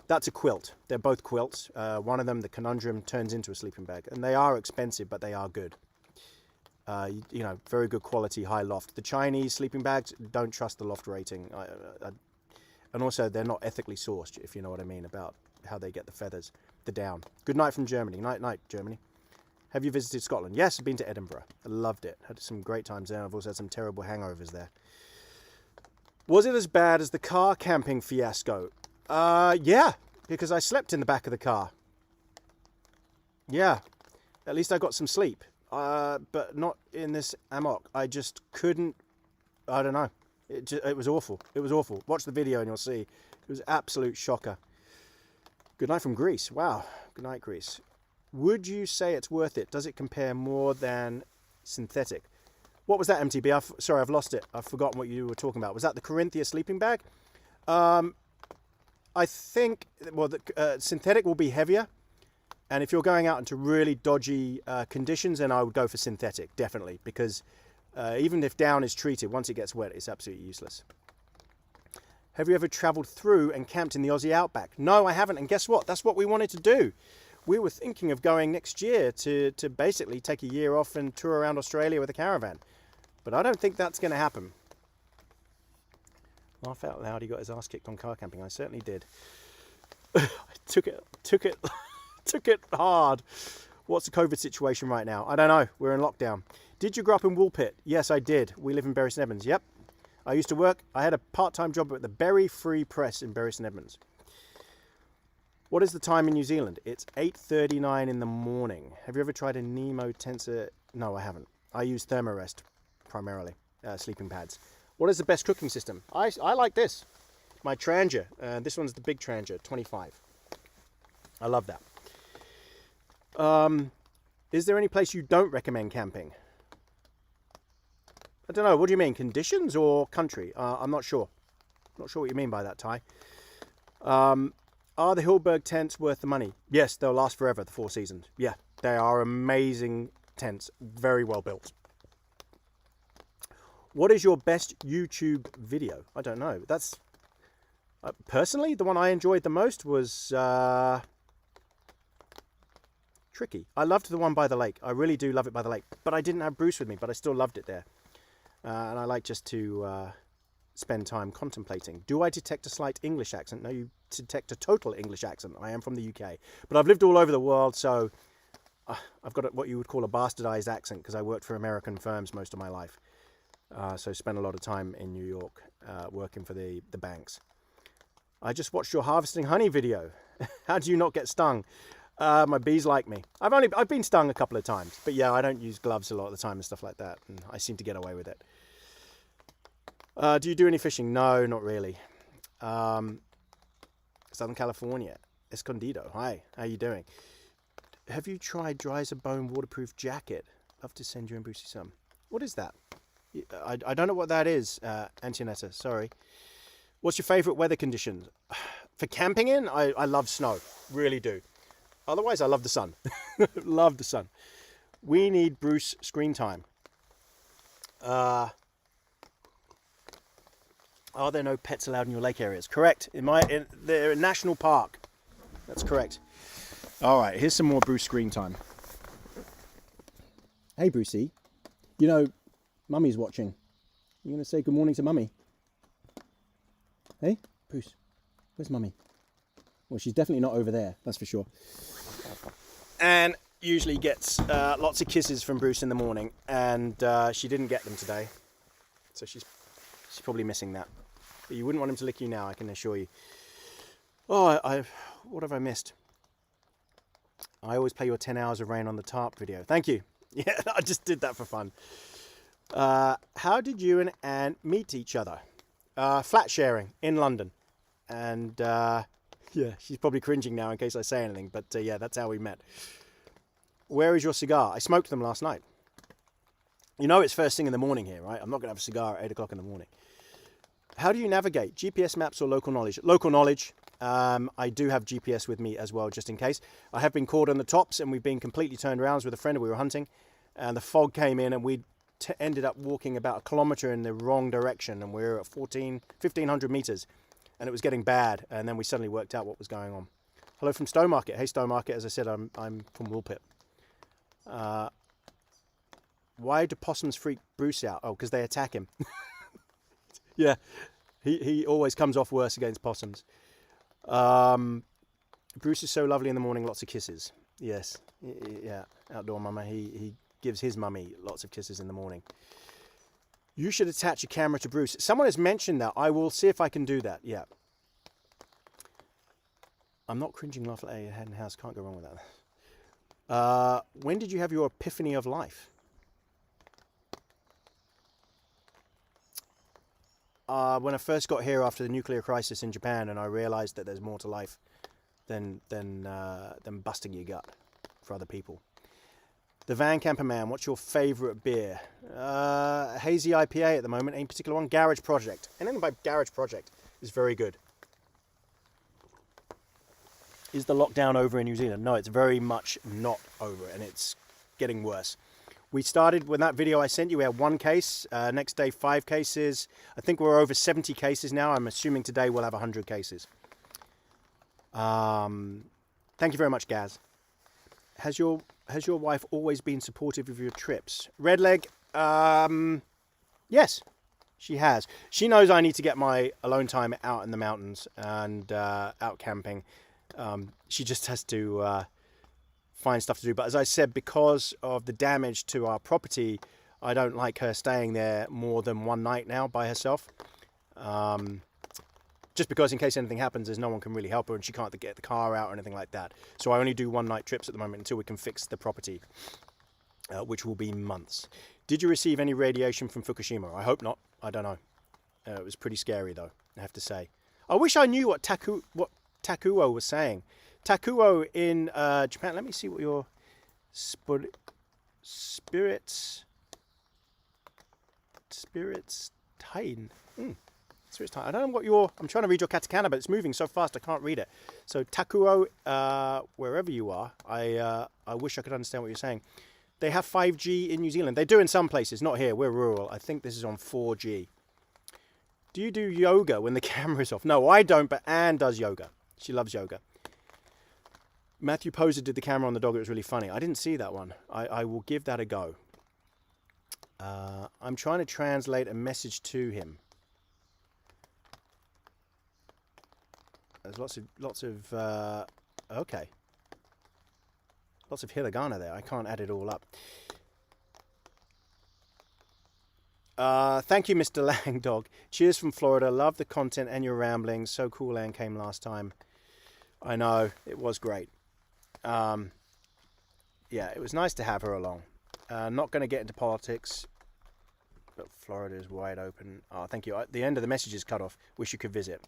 That's a quilt. They're both quilts. One of them, the Conundrum, turns into a sleeping bag. And they are expensive, but they are good. You know, very good quality, high loft. The Chinese sleeping bags, don't trust the loft rating. And also, they're not ethically sourced, if you know what I mean, about how they get the feathers, the down. Good night from Germany. Night, Germany. Have you visited Scotland? Yes, I've been to Edinburgh. I loved it. Had some great times there. I've also had some terrible hangovers there. Was it as bad as the car camping fiasco? Yeah, because I slept in the back of the car. Yeah, at least I got some sleep. But not in this hammock. I just couldn't, I don't know. It was awful. It was awful. Watch the video and you'll see. It was an absolute shocker. Good night from Greece. Wow. Good night, Greece. Would you say it's worth it? Does it compare more than synthetic? What was that, MTB? Sorry, I've lost it. I've forgotten what you were talking about. Was that the Corinthia sleeping bag? I think, well, the synthetic will be heavier. And if you're going out into really dodgy conditions, then I would go for synthetic, definitely. Because even if down is treated, once it gets wet, it's absolutely useless. Have you ever travelled through and camped in the Aussie outback? No, I haven't. And guess what? That's what we wanted to do. We were thinking of going next year to basically take a year off and tour around Australia with a caravan. But I don't think that's going to happen. Laugh out loud, he got his ass kicked on car camping. I certainly did. I took it hard. What's the COVID situation right now? I don't know. We're in lockdown. Did you grow up in Woolpit? Yes, I did. We live in Bury St Edmunds. Yep. I used to work. I had a part-time job at the Berry Free Press in Bury St Edmunds. What is the time in New Zealand? It's 8:39 in the morning. Have you ever tried a Nemo Tensor? No, I haven't. I use Thermarest primarily, sleeping pads. What is the best cooking system? I like this. My Trangia. This one's the big Trangia, 25. I love that. Is there any place you don't recommend camping? I don't know. What do you mean? Conditions or country? I'm not sure. Not sure what you mean by that, Ty. Are the Hillberg tents worth the money? Yes, they'll last forever, the 4 seasons. Yeah, they are amazing tents. Very well built. What is your best YouTube video? I don't know. That's... personally, the one I enjoyed the most was... tricky. I loved the one by the lake. I really do love it by the lake. But I didn't have Bruce with me, but I still loved it there. And I like just to spend time contemplating. Do I detect a slight English accent? No, you detect a total English accent. I am from the UK. But I've lived all over the world, so I've got what you would call a bastardized accent because I worked for American firms most of my life. So spent a lot of time in New York working for the banks. I just watched your harvesting honey video. How do you not get stung? My bees like me. I've been stung a couple of times, but yeah, I don't use gloves a lot of the time and stuff like that, and I seem to get away with it. Do you do any fishing? No, not really. Southern California, Escondido. Hi, how you doing? Have you tried dry as a bone waterproof jacket? Love to send you and Brucey some. What is that? I don't know what that is, Antionetta, sorry. What's your favourite weather conditions? For camping in, I love snow, really do. Otherwise, I love the sun. Love the sun. We need Bruce screen time. Are there no pets allowed in your lake areas? Correct. They're a national park. That's correct. All right, here's some more Bruce screen time. Hey, Brucey. You know, Mummy's watching. You going to say good morning to Mummy? Hey, Bruce, where's Mummy? Well, she's definitely not over there, that's for sure. And usually gets lots of kisses from Bruce in the morning, and she didn't get them today. So she's probably missing that. But you wouldn't want him to lick you now, I can assure you. Oh, what have I missed? I always play your 10 hours of rain on the tarp video. Thank you. Yeah, I just did that for fun. How did you and Anne meet each other? Flat sharing in London. And yeah, she's probably cringing now in case I say anything. But yeah, that's how we met. Where is your cigar? I smoked them last night. You know it's first thing in the morning here, right? I'm not going to have a cigar at 8 o'clock in the morning. How do you navigate? GPS maps or local knowledge? Local knowledge. I do have GPS with me as well, just in case. I have been caught on the tops and we've been completely turned around with a friend. We were hunting and the fog came in and we ended up walking about a kilometre in the wrong direction, and we were at 1,500 metres and it was getting bad, and then we suddenly worked out what was going on. Hello from Stowmarket. Hey Stowmarket, as I said, I'm from Woolpit. Why do possums freak Bruce out? Oh, because they attack him. Yeah, he always comes off worse against possums. Bruce is so lovely in the morning, lots of kisses. Yes, yeah, outdoor mama. He gives his mummy lots of kisses in the morning. You should attach a camera to Bruce. Someone has mentioned that. I will see if I can do that. Yeah. I'm not cringing laugh at a head and house. Can't go wrong with that. When did you have your epiphany of life? When I first got here after the nuclear crisis in Japan, and I realized that there's more to life than busting your gut for other people. The Van Camper Man, what's your favourite beer? Hazy IPA at the moment, any particular one? Garage Project. Anything by Garage Project is very good. Is the lockdown over in New Zealand? No, it's very much not over, and it's getting worse. We started, when that video I sent you, we had 1 case. Next day, 5 cases. I think we're over 70 cases now. I'm assuming today we'll have 100 cases. Thank you very much, Gaz. Has your wife always been supportive of your trips? Redleg, yes, she has. She knows I need to get my alone time out in the mountains and out camping. She just has to find stuff to do. But as I said, because of the damage to our property, I don't like her staying there more than 1 night now by herself. Just because in case anything happens, there's no one can really help her and she can't get the car out or anything like that. So I only do 1 night trips at the moment until we can fix the property, which will be months. Did you receive any radiation from Fukushima? I hope not. I don't know. It was pretty scary though, I have to say. I wish I knew what Takuo was saying. Takuo in Japan. Let me see what your spirits Tain. I don't know what I'm trying to read your katakana, but it's moving so fast I can't read it. So Takuo, wherever you are, I wish I could understand what you're saying. They have 5G in New Zealand. They do in some places, not here. We're rural. I think this is on 4G. Do you do yoga when the camera is off? No, I don't, but Anne does yoga. She loves yoga. Matthew Poser did the camera on the dog. It was really funny. I didn't see that one. I will give that a go. I'm trying to translate a message to him. There's lots of okay. Lots of hiragana there. I can't add it all up. Thank you, Mr. Lang Dog. Cheers from Florida. Love the content and your ramblings. So cool Anne came last time. I know. It was great. Yeah, it was nice to have her along. Not going to get into politics, but Florida is wide open. Oh, thank you. The end of the message is cut off. Wish you could visit.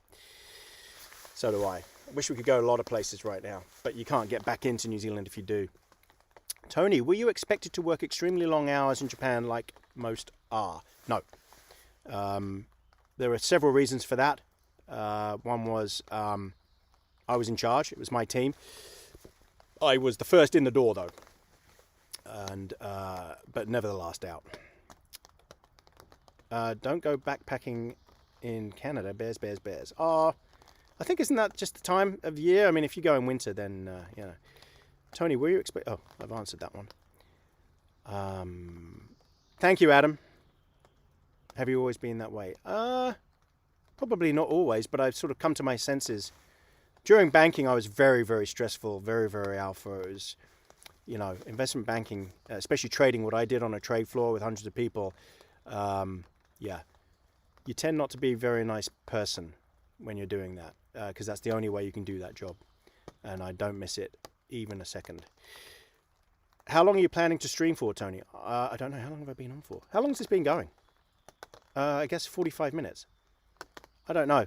So do I. Wish we could go a lot of places right now, but you can't get back into New Zealand if you do. Tony, were you expected to work extremely long hours in Japan like most are? No. There are several reasons for that. One was I was in charge. It was my team. I was the first in the door, though, and but never the last out. Don't go backpacking in Canada. Bears, bears, bears. I think isn't that just the time of year? I mean, if you go in winter, then you know. Tony, were you expect? Oh, I've answered that one. Thank you, Adam. Have you always been that way? Probably not always, but I've sort of come to my senses. During banking, I was very, very stressful, very, very alpha. It was, you know, investment banking, especially trading, what I did on a trade floor with hundreds of people. Yeah, you tend not to be a very nice person when you're doing that, because that's the only way you can do that job. And I don't miss it even a second. How long are you planning to stream for, Tony? I don't know. How long have I been on for? How long has this been going? I guess 45 minutes. I don't know.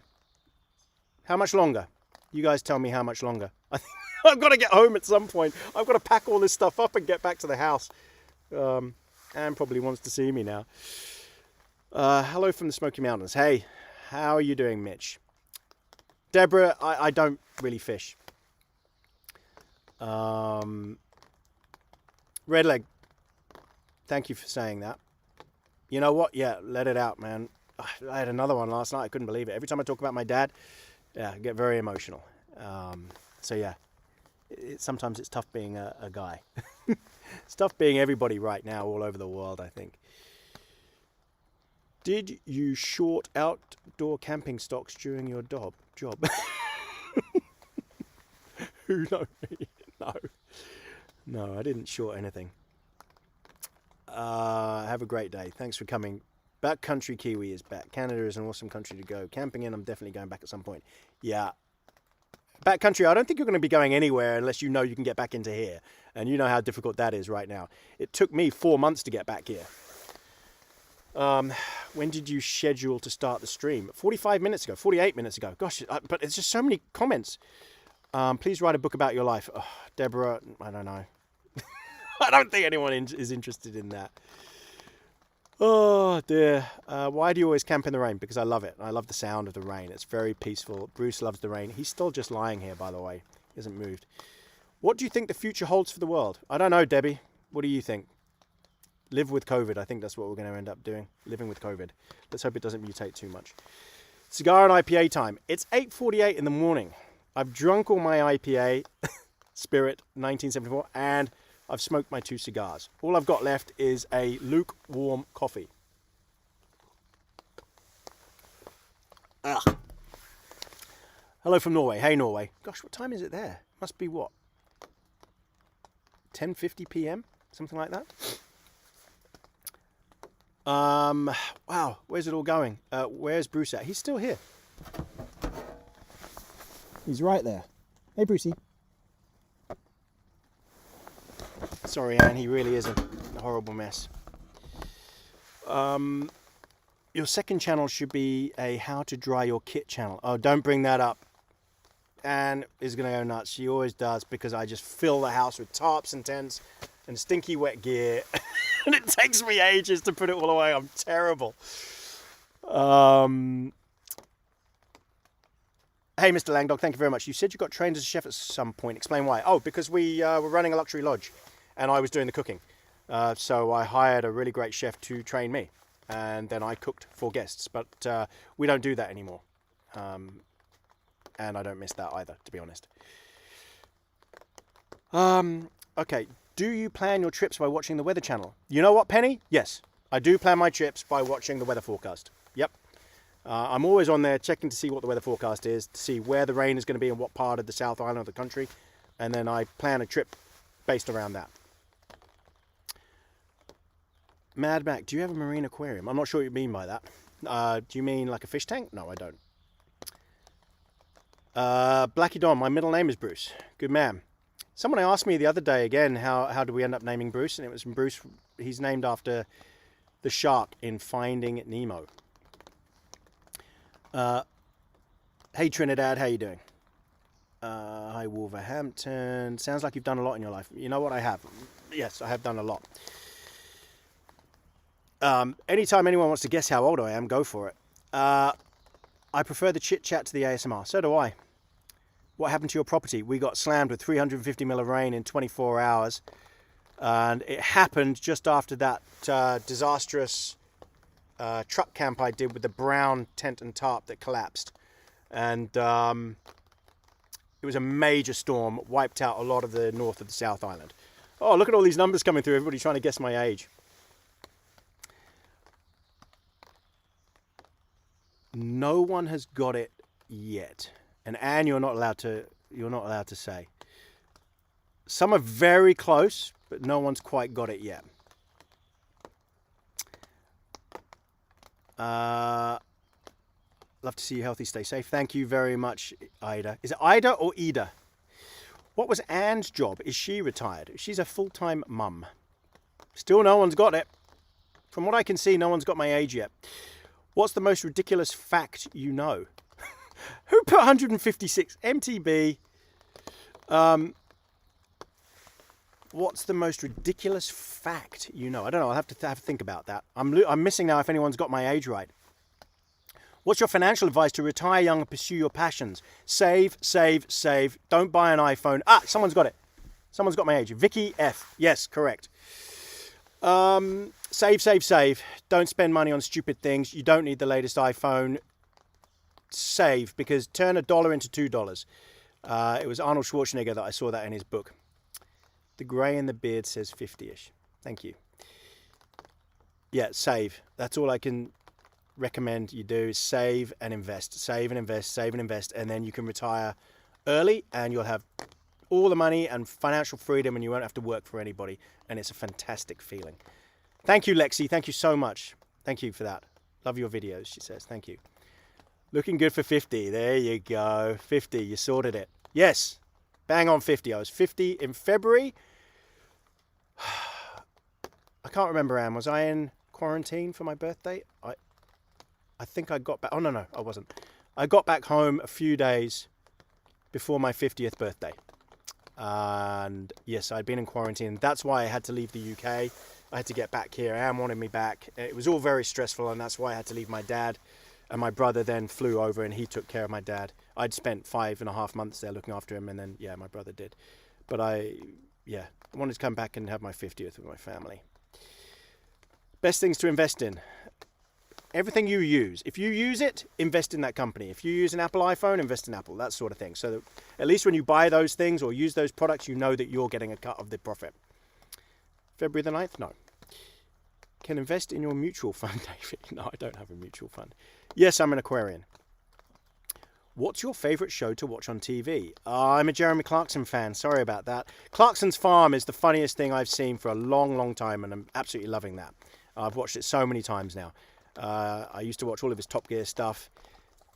How much longer? You guys tell me how much longer. I think I've got to get home at some point. I've got to pack all this stuff up and get back to the house. Anne probably wants to see me now. Hello from the Smoky Mountains. Hey, how are you doing, Mitch? Deborah, I don't really fish. Redleg, thank you for saying that. You know what? Yeah, let it out, man. I had another one last night. I couldn't believe it. Every time I talk about my dad, yeah, I get very emotional. So yeah, sometimes it's tough being a guy. It's tough being everybody right now all over the world, I think. Did you short outdoor camping stocks during your job? Who knows me? No, I didn't short anything. Have a great day. Thanks for coming. Backcountry Kiwi is back. Canada is an awesome country to go. Camping in, I'm definitely going back at some point. Yeah. Backcountry, I don't think you're going to be going anywhere unless you know you can get back into here. And you know how difficult that is right now. It took me 4 months to get back here. When did you schedule to start the stream? 45 minutes ago, 48 minutes ago. Gosh, but it's just so many comments. Please write a book about your life. Oh, Deborah, I don't know. I don't think anyone is interested in that. Oh, dear. Why do you always camp in the rain? Because I love it. I love the sound of the rain. It's very peaceful. Bruce loves the rain. He's still just lying here, by the way. He hasn't moved. What do you think the future holds for the world? I don't know, Debbie. What do you think? Live with COVID. I think that's what we're going to end up doing. Living with COVID. Let's hope it doesn't mutate too much. Cigar and IPA time. It's 8:48 in the morning. I've drunk all my IPA, Spirit 1974, and I've smoked my 2 cigars. All I've got left is a lukewarm coffee. Ugh. Hello from Norway. Hey, Norway. Gosh, what time is it there? Must be what? 10:50 p.m.? Something like that? Wow, where's it all going? Where's Bruce at? He's still here. He's right there. Hey, Brucey. Sorry, Anne, he really is a horrible mess. Your second channel should be a how to dry your kit channel. Oh, don't bring that up. Anne is going to go nuts. She always does, because I just fill the house with tarps and tents and stinky wet gear. And it takes me ages to put it all away. I'm terrible. Hey, Mr. Langdog, thank you very much. You said you got trained as a chef at some point. Explain why. Oh, because we were running a luxury lodge and I was doing the cooking. So I hired a really great chef to train me. And then I cooked for guests. But we don't do that anymore. And I don't miss that either, to be honest. Okay. Do you plan your trips by watching the Weather Channel? You know what, Penny? Yes, I do plan my trips by watching the weather forecast. Yep. I'm always on there checking to see what the weather forecast is, to see where the rain is going to be in what part of the South Island of the country. And then I plan a trip based around that. Mad Mac, do you have a marine aquarium? I'm not sure what you mean by that. Do you mean like a fish tank? No, I don't. Blackie Don, my middle name is Bruce. Good man. Someone asked me the other day again, how did we end up naming Bruce? And it was Bruce, he's named after the shark in Finding Nemo. Hey Trinidad, how you doing? Hi Wolverhampton. Sounds like you've done a lot in your life. You know what, I have. Yes, I have done a lot. Anytime anyone wants to guess how old I am, go for it. I prefer the chit chat to the ASMR. So do I. What happened to your property? We got slammed with 350 mil of rain in 24 hours. And it happened just after that disastrous truck camp I did with the brown tent and tarp that collapsed. And it was a major storm, wiped out a lot of the north of the South Island. Oh, look at all these numbers coming through. Everybody trying to guess my age. No one has got it yet. And Anne, you're not allowed to say. Some are very close, but no one's quite got it yet. Love to see you healthy, stay safe. Thank you very much, Ida. Is it Ida or Ida? What was Anne's job? Is she retired? She's a full-time mum. Still no one's got it. From what I can see, no one's got my age yet. What's the most ridiculous fact you know? Who put 156? MTB. What's the most ridiculous fact you know? I don't know. I'll have to think about that. I'm missing now if anyone's got my age right. What's your financial advice to retire young and pursue your passions? Save, save, save. Don't buy an iPhone. Ah, someone's got it. Someone's got my age. Vicky F. Yes, correct. Save, save, save. Don't spend money on stupid things. You don't need the latest iPhone. Save, because turn $1 into $2. It was Arnold Schwarzenegger that I saw that in his book. The grey in the beard says 50-ish. Thank you. Yeah, save. That's all I can recommend you do, is save and invest. Save and invest, save and invest, and then you can retire early and you'll have all the money and financial freedom and you won't have to work for anybody, and it's a fantastic feeling. Thank you, Lexi. Thank you so much. Thank you for that. Love your videos, she says. Thank you. Looking good for 50. There you go. 50. You sorted it. Yes. Bang on 50. I was 50 in February. I can't remember, Anne. Was I in quarantine for my birthday? I think I got back. Oh, no, I wasn't. I got back home a few days before my 50th birthday. And yes, I'd been in quarantine. That's why I had to leave the UK. I had to get back here. Anne wanted me back. It was all very stressful, and that's why I had to leave my dad. And my brother then flew over and he took care of my dad. I'd spent 5.5 months there looking after him, and then, yeah, my brother did. But I wanted to come back and have my 50th with my family. Best things to invest in. Everything you use. If you use it, invest in that company. If you use an Apple iPhone, invest in Apple, that sort of thing. So that at least when you buy those things or use those products, you know that you're getting a cut of the profit. February the 9th? No. Can invest in your mutual fund, David? No, I don't have a mutual fund. Yes, I'm an Aquarian. What's your favourite show to watch on TV? I'm a Jeremy Clarkson fan. Sorry about that. Clarkson's Farm is the funniest thing I've seen for a long, long time, and I'm absolutely loving that. I've watched it so many times now. I used to watch all of his Top Gear stuff.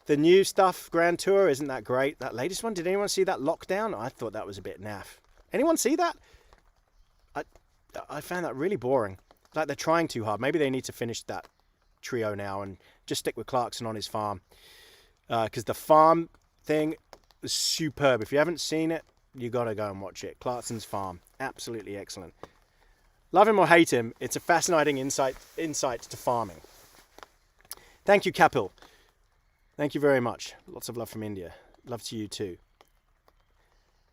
The new stuff, Grand Tour, isn't that great? That latest one, did anyone see that Lockdown? I thought that was a bit naff. Anyone see that? I found that really boring. Like they're trying too hard. Maybe they need to finish that trio now and just stick with Clarkson on his farm. Because the farm thing was superb. If you haven't seen it, you got to go and watch it. Clarkson's Farm. Absolutely excellent. Love him or hate him, it's a fascinating insight to farming. Thank you, Kapil. Thank you very much. Lots of love from India. Love to you too.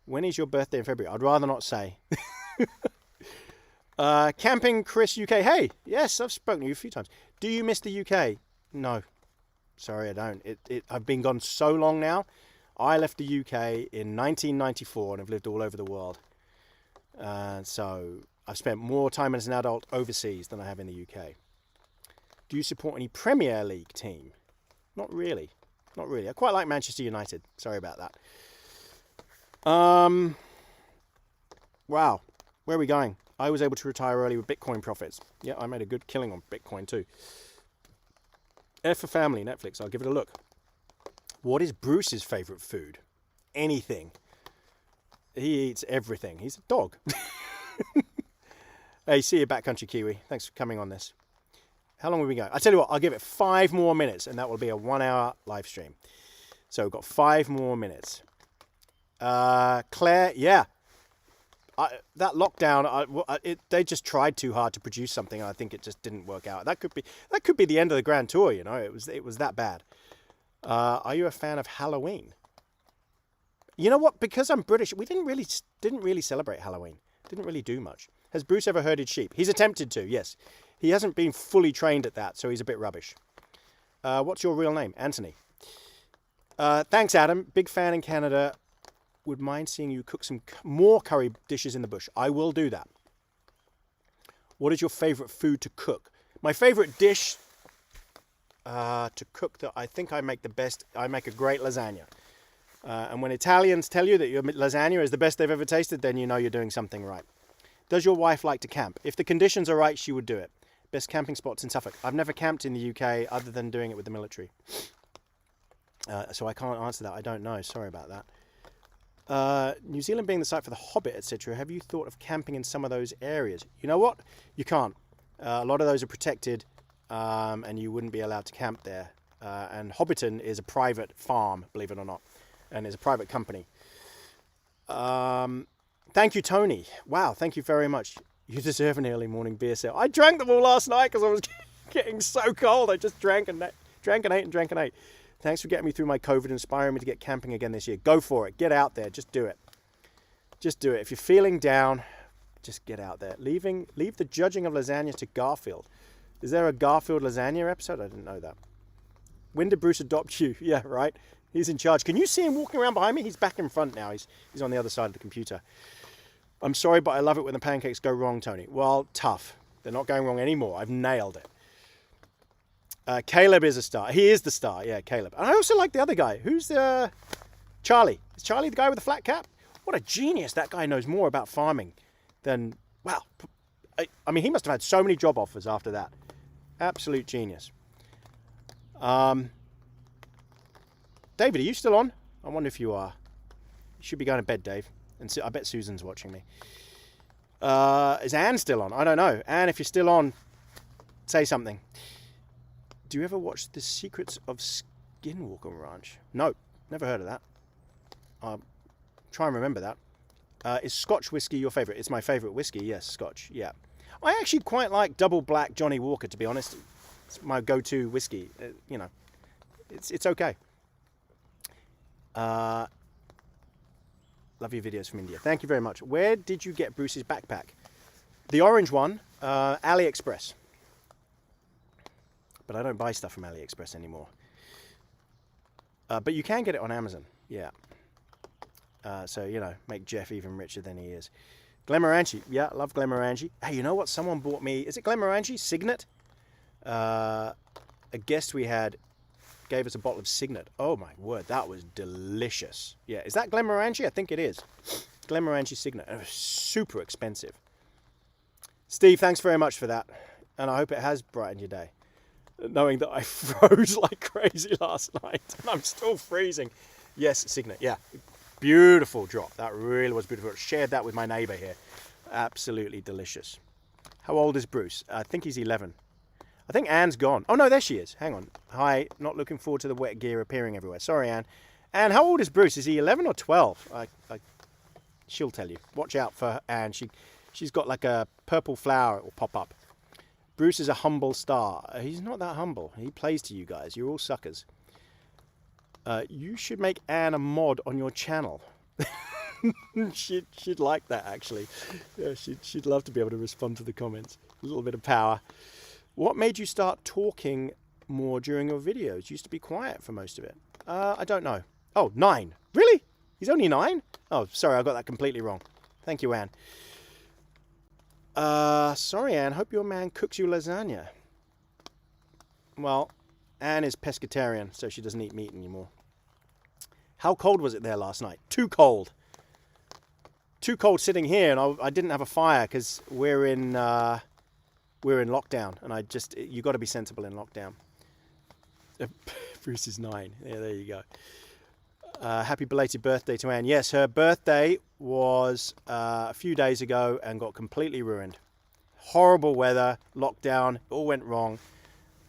When is your birthday in February? I'd rather not say. Camping Chris UK. Hey, yes, I've spoken to you a few times. Do you miss the UK? No. Sorry, I don't. I've been gone so long now. I left the UK in 1994 and have lived all over the world. So I've spent more time as an adult overseas than I have in the UK. Do you support any Premier League team? Not really. Not really. I quite like Manchester United. Sorry about that. Wow. Where are we going? I was able to retire early with Bitcoin profits. Yeah, I made a good killing on Bitcoin too. F for Family, Netflix. I'll give it a look. What is Bruce's favourite food? Anything. He eats everything. He's a dog. Hey, see you backcountry Kiwi. Thanks for coming on this. How long have we got? I tell you what, I'll give it 5 more minutes and that will be a 1-hour live stream. So we've got 5 more minutes. Claire, yeah. That lockdown, they just tried too hard to produce something. And I think it just didn't work out. That could be the end of the grand tour. You know, it was that bad. Are you a fan of Halloween? You know what? Because I'm British, we didn't really celebrate Halloween. Didn't really do much. Has Bruce ever herded sheep? He's attempted to. Yes, he hasn't been fully trained at that, so he's a bit rubbish. What's your real name? Anthony. Thanks, Adam. Big fan in Canada. Would mind seeing you cook some more curry dishes in the bush. I will do that. What is your favorite food to cook? My favorite dish to cook that I think I make the best, I make a great lasagna. And when Italians tell you that your lasagna is the best they've ever tasted, then you know you're doing something right. Does your wife like to camp? If the conditions are right, she would do it. Best camping spots in Suffolk. I've never camped in the UK other than doing it with the military. So I can't answer that. I don't know. Sorry about that. New Zealand being the site for The Hobbit, etc. Have you thought of camping in some of those areas? You know what? You can't. A lot of those are protected and you wouldn't be allowed to camp there. And Hobbiton is a private farm, believe it or not. And is a private company. Thank you, Tony. Wow, thank you very much. You deserve an early morning beer sale. I drank them all last night because I was getting so cold. I just drank and ate and drank and ate. Thanks for getting me through my COVID, inspiring me to get camping again this year. Go for it. Get out there. Just do it. Just do it. If you're feeling down, just get out there. Leave the judging of lasagna to Garfield. Is there a Garfield lasagna episode? I didn't know that. When did Bruce adopt you? Yeah, right. He's in charge. Can you see him walking around behind me? He's back in front now. He's on the other side of the computer. I'm sorry, but I love it when the pancakes go wrong, Tony. Well, tough. They're not going wrong anymore. I've nailed it. Caleb is a star. He is the star. Yeah, Caleb. And I also like the other guy. Who's Charlie? Is Charlie the guy with the flat cap? What a genius. That guy knows more about farming than, wow. I mean, he must have had so many job offers after that. Absolute genius. David, are you still on? I wonder if you are. You should be going to bed, Dave. And I bet Susan's watching me. Is Anne still on? I don't know. Anne, if you're still on, say something. Do you ever watch The Secrets of Skinwalker Ranch? No, never heard of that. Try and remember that. Is Scotch whiskey your favourite? It's my favourite whiskey, yes, Scotch, yeah. I actually quite like double black Johnny Walker, to be honest. It's my go-to whiskey. You know, it's okay. Love your videos from India. Thank you very much. Where did you get Bruce's backpack? The orange one, AliExpress. But I don't buy stuff from AliExpress anymore. But you can get it on Amazon, yeah. So, you know, make Jeff even richer than he is. Glenmorangie, yeah, love Glenmorangie. Hey, you know what? Someone bought me, is it Glenmorangie? Signet? A guest we had gave us a bottle of Signet. Oh my word, that was delicious. Yeah, is that Glenmorangie? I think it is. Glenmorangie Signet. It was super expensive. Steve, thanks very much for that. And I hope it has brightened your day. Knowing that I froze like crazy last night and I'm still freezing. Yes, Signet, yeah. Beautiful drop. That really was beautiful. Shared that with my neighbour here. Absolutely delicious. How old is Bruce? I think he's 11. I think Anne's gone. Oh no, there she is. Hang on. Hi, not looking forward to the wet gear appearing everywhere. Sorry, Anne. Anne, how old is Bruce? Is he 11 or 12? She'll tell you. Watch out for Anne. She's got like a purple flower. It will pop up. Bruce is a humble star. He's not that humble. He plays to you guys. You're all suckers. You should make Anne a mod on your channel. she'd like that, actually. Yeah, she'd love to be able to respond to the comments. A little bit of power. What made you start talking more during your videos? Used to be quiet for most of it. I don't know. Oh, 9. Really? He's only 9? Oh, sorry, I got that completely wrong. Thank you, Anne. Sorry, Anne. Hope your man cooks you lasagna. Well, Anne is pescatarian, so she doesn't eat meat anymore. How cold was it there last night? Too cold. Too cold sitting here, and I didn't have a fire because we're in lockdown, and you got to be sensible in lockdown. Bruce is 9. Yeah, there you go. Happy belated birthday to Anne. Yes, her birthday was a few days ago and got completely ruined. Horrible weather, lockdown, it all went wrong,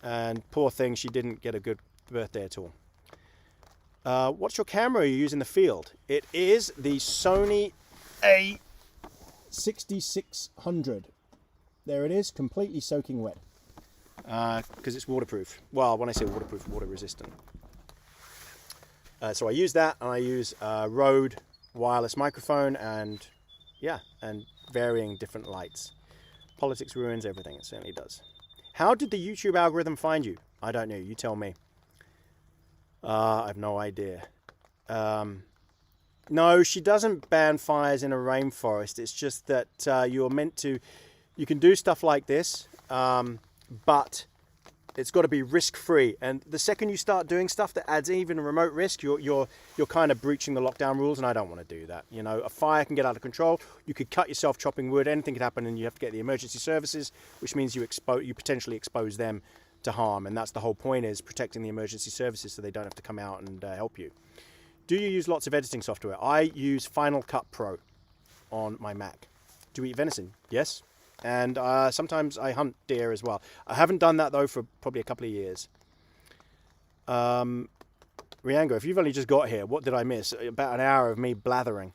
and poor thing, she didn't get a good birthday at all. What's your camera you use in the field? It is the Sony A6600. There it is, completely soaking wet. Because it's waterproof. Well, when I say waterproof, water resistant. So I use that, and I use a Rode wireless microphone, and varying different lights. Politics ruins everything, it certainly does. How did the YouTube algorithm find you? I don't know, you tell me. I have no idea. No, she doesn't ban fires in a rainforest. It's just that you can do stuff like this, but it's got to be risk-free. And the second you start doing stuff that adds even a remote risk, you're kind of breaching the lockdown rules, and I don't want to do that. You know, a fire can get out of control. You could cut yourself chopping wood. Anything could happen, and you have to get the emergency services, which means you potentially expose them to harm. And that's the whole point, is protecting the emergency services so they don't have to come out and help you. Do you use lots of editing software? I use Final Cut Pro on my Mac. Do you eat venison? Yes. And sometimes I hunt deer as well. I haven't done that, though, for probably a couple of years. Riango, if you've only just got here, what did I miss? About an hour of me blathering.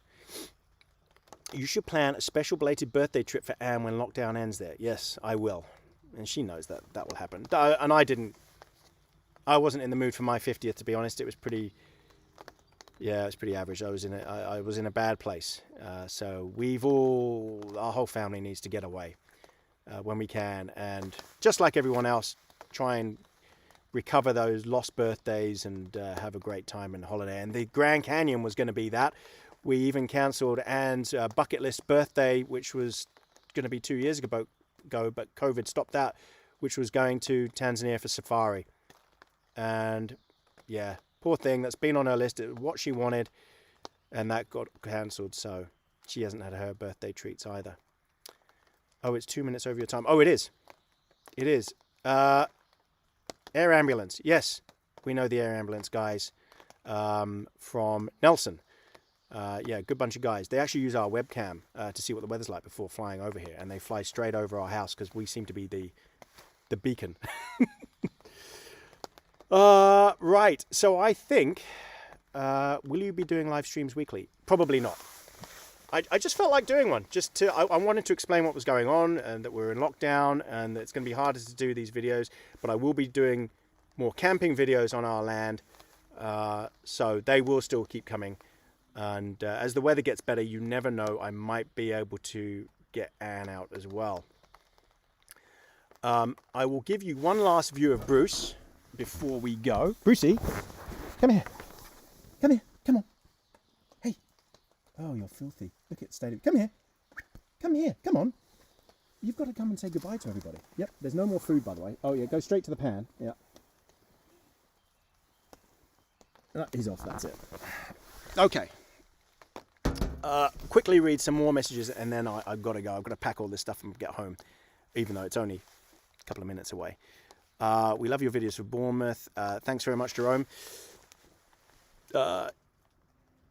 You should plan a special belated birthday trip for Anne when lockdown ends there. Yes, I will. And she knows that will happen. And I wasn't in the mood for my 50th, to be honest. It was pretty... Yeah, it's pretty average. I was in a bad place. So our whole family needs to get away when we can, and just like everyone else, try and recover those lost birthdays and have a great time and holiday. And the Grand Canyon was going to be that. We even cancelled Anne's bucket list birthday, which was going to be 2 years ago, but COVID stopped that, which was going to Tanzania for safari. And yeah. Poor thing, that's been on her list, what she wanted, and that got cancelled, so she hasn't had her birthday treats either. Oh, it's 2 minutes over your time. Oh, it is. It is. Air ambulance. Yes, we know the air ambulance guys from Nelson. Yeah, good bunch of guys. They actually use our webcam to see what the weather's like before flying over here, and they fly straight over our house because we seem to be the beacon. Right, so I think, will you be doing live streams weekly? Probably not. I just felt like doing one, I wanted to explain what was going on, and that we're in lockdown, and that it's going to be harder to do these videos, but I will be doing more camping videos on our land, so they will still keep coming, and as the weather gets better, you never know, I might be able to get Anne out as well. I will give you one last view of Bruce before we go. Brucey, come here. Come here. Come on. Hey. Oh, you're filthy. Look at Stadium. Come here. Come here. Come on. You've got to come and say goodbye to everybody. Yep. There's no more food, by the way. Oh, yeah. Go straight to the pan. Yeah. He's off. That's it. Okay. Quickly read some more messages, and then I've got to go. I've got to pack all this stuff and get home, even though it's only a couple of minutes away. We love your videos for Bournemouth. Thanks very much, Jerome.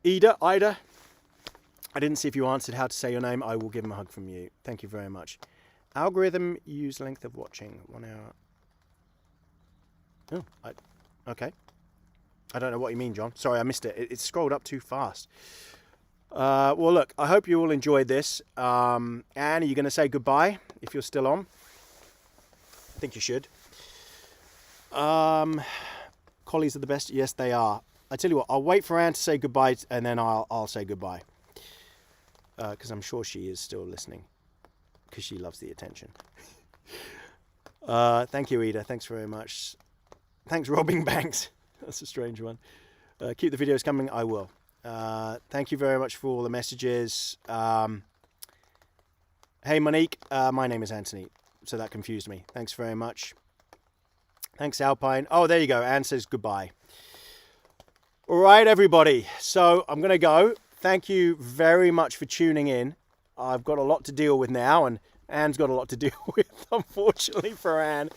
Ida, I didn't see if you answered how to say your name. I will give him a hug from you. Thank you very much. Algorithm use length of watching 1 hour. Oh, okay. I don't know what you mean, John. Sorry, I missed it. It scrolled up too fast. Well, look, I hope you all enjoyed this. Anne, are you going to say goodbye if you're still on? I think you should. Collies are the best. Yes, they are. I tell you what, I'll wait for Anne to say goodbye, and then I'll say goodbye. Because I'm sure she is still listening. Because she loves the attention. Thank you, Ida. Thanks very much. Thanks, Robbing Banks. That's a strange one. Keep the videos coming. I will. Thank you very much for all the messages. Hey, Monique. My name is Anthony, so that confused me. Thanks very much. Thanks, Alpine. Oh, there you go. Anne says goodbye. All right, everybody. So I'm going to go. Thank you very much for tuning in. I've got a lot to deal with now, and Anne's got a lot to deal with, unfortunately for Anne.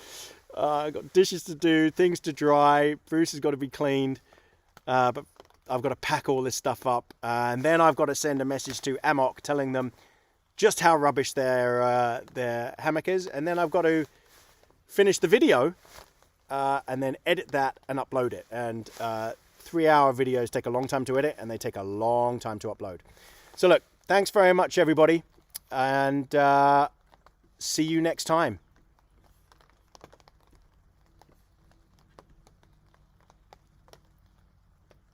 I've got dishes to do, things to dry. Bruce has got to be cleaned. But I've got to pack all this stuff up. And then I've got to send a message to Hammock telling them just how rubbish their hammock is. And then I've got to finish the video and then edit that and upload it. And 3-hour videos take a long time to edit, and they take a long time to upload. So look, thanks very much, everybody. And see you next time.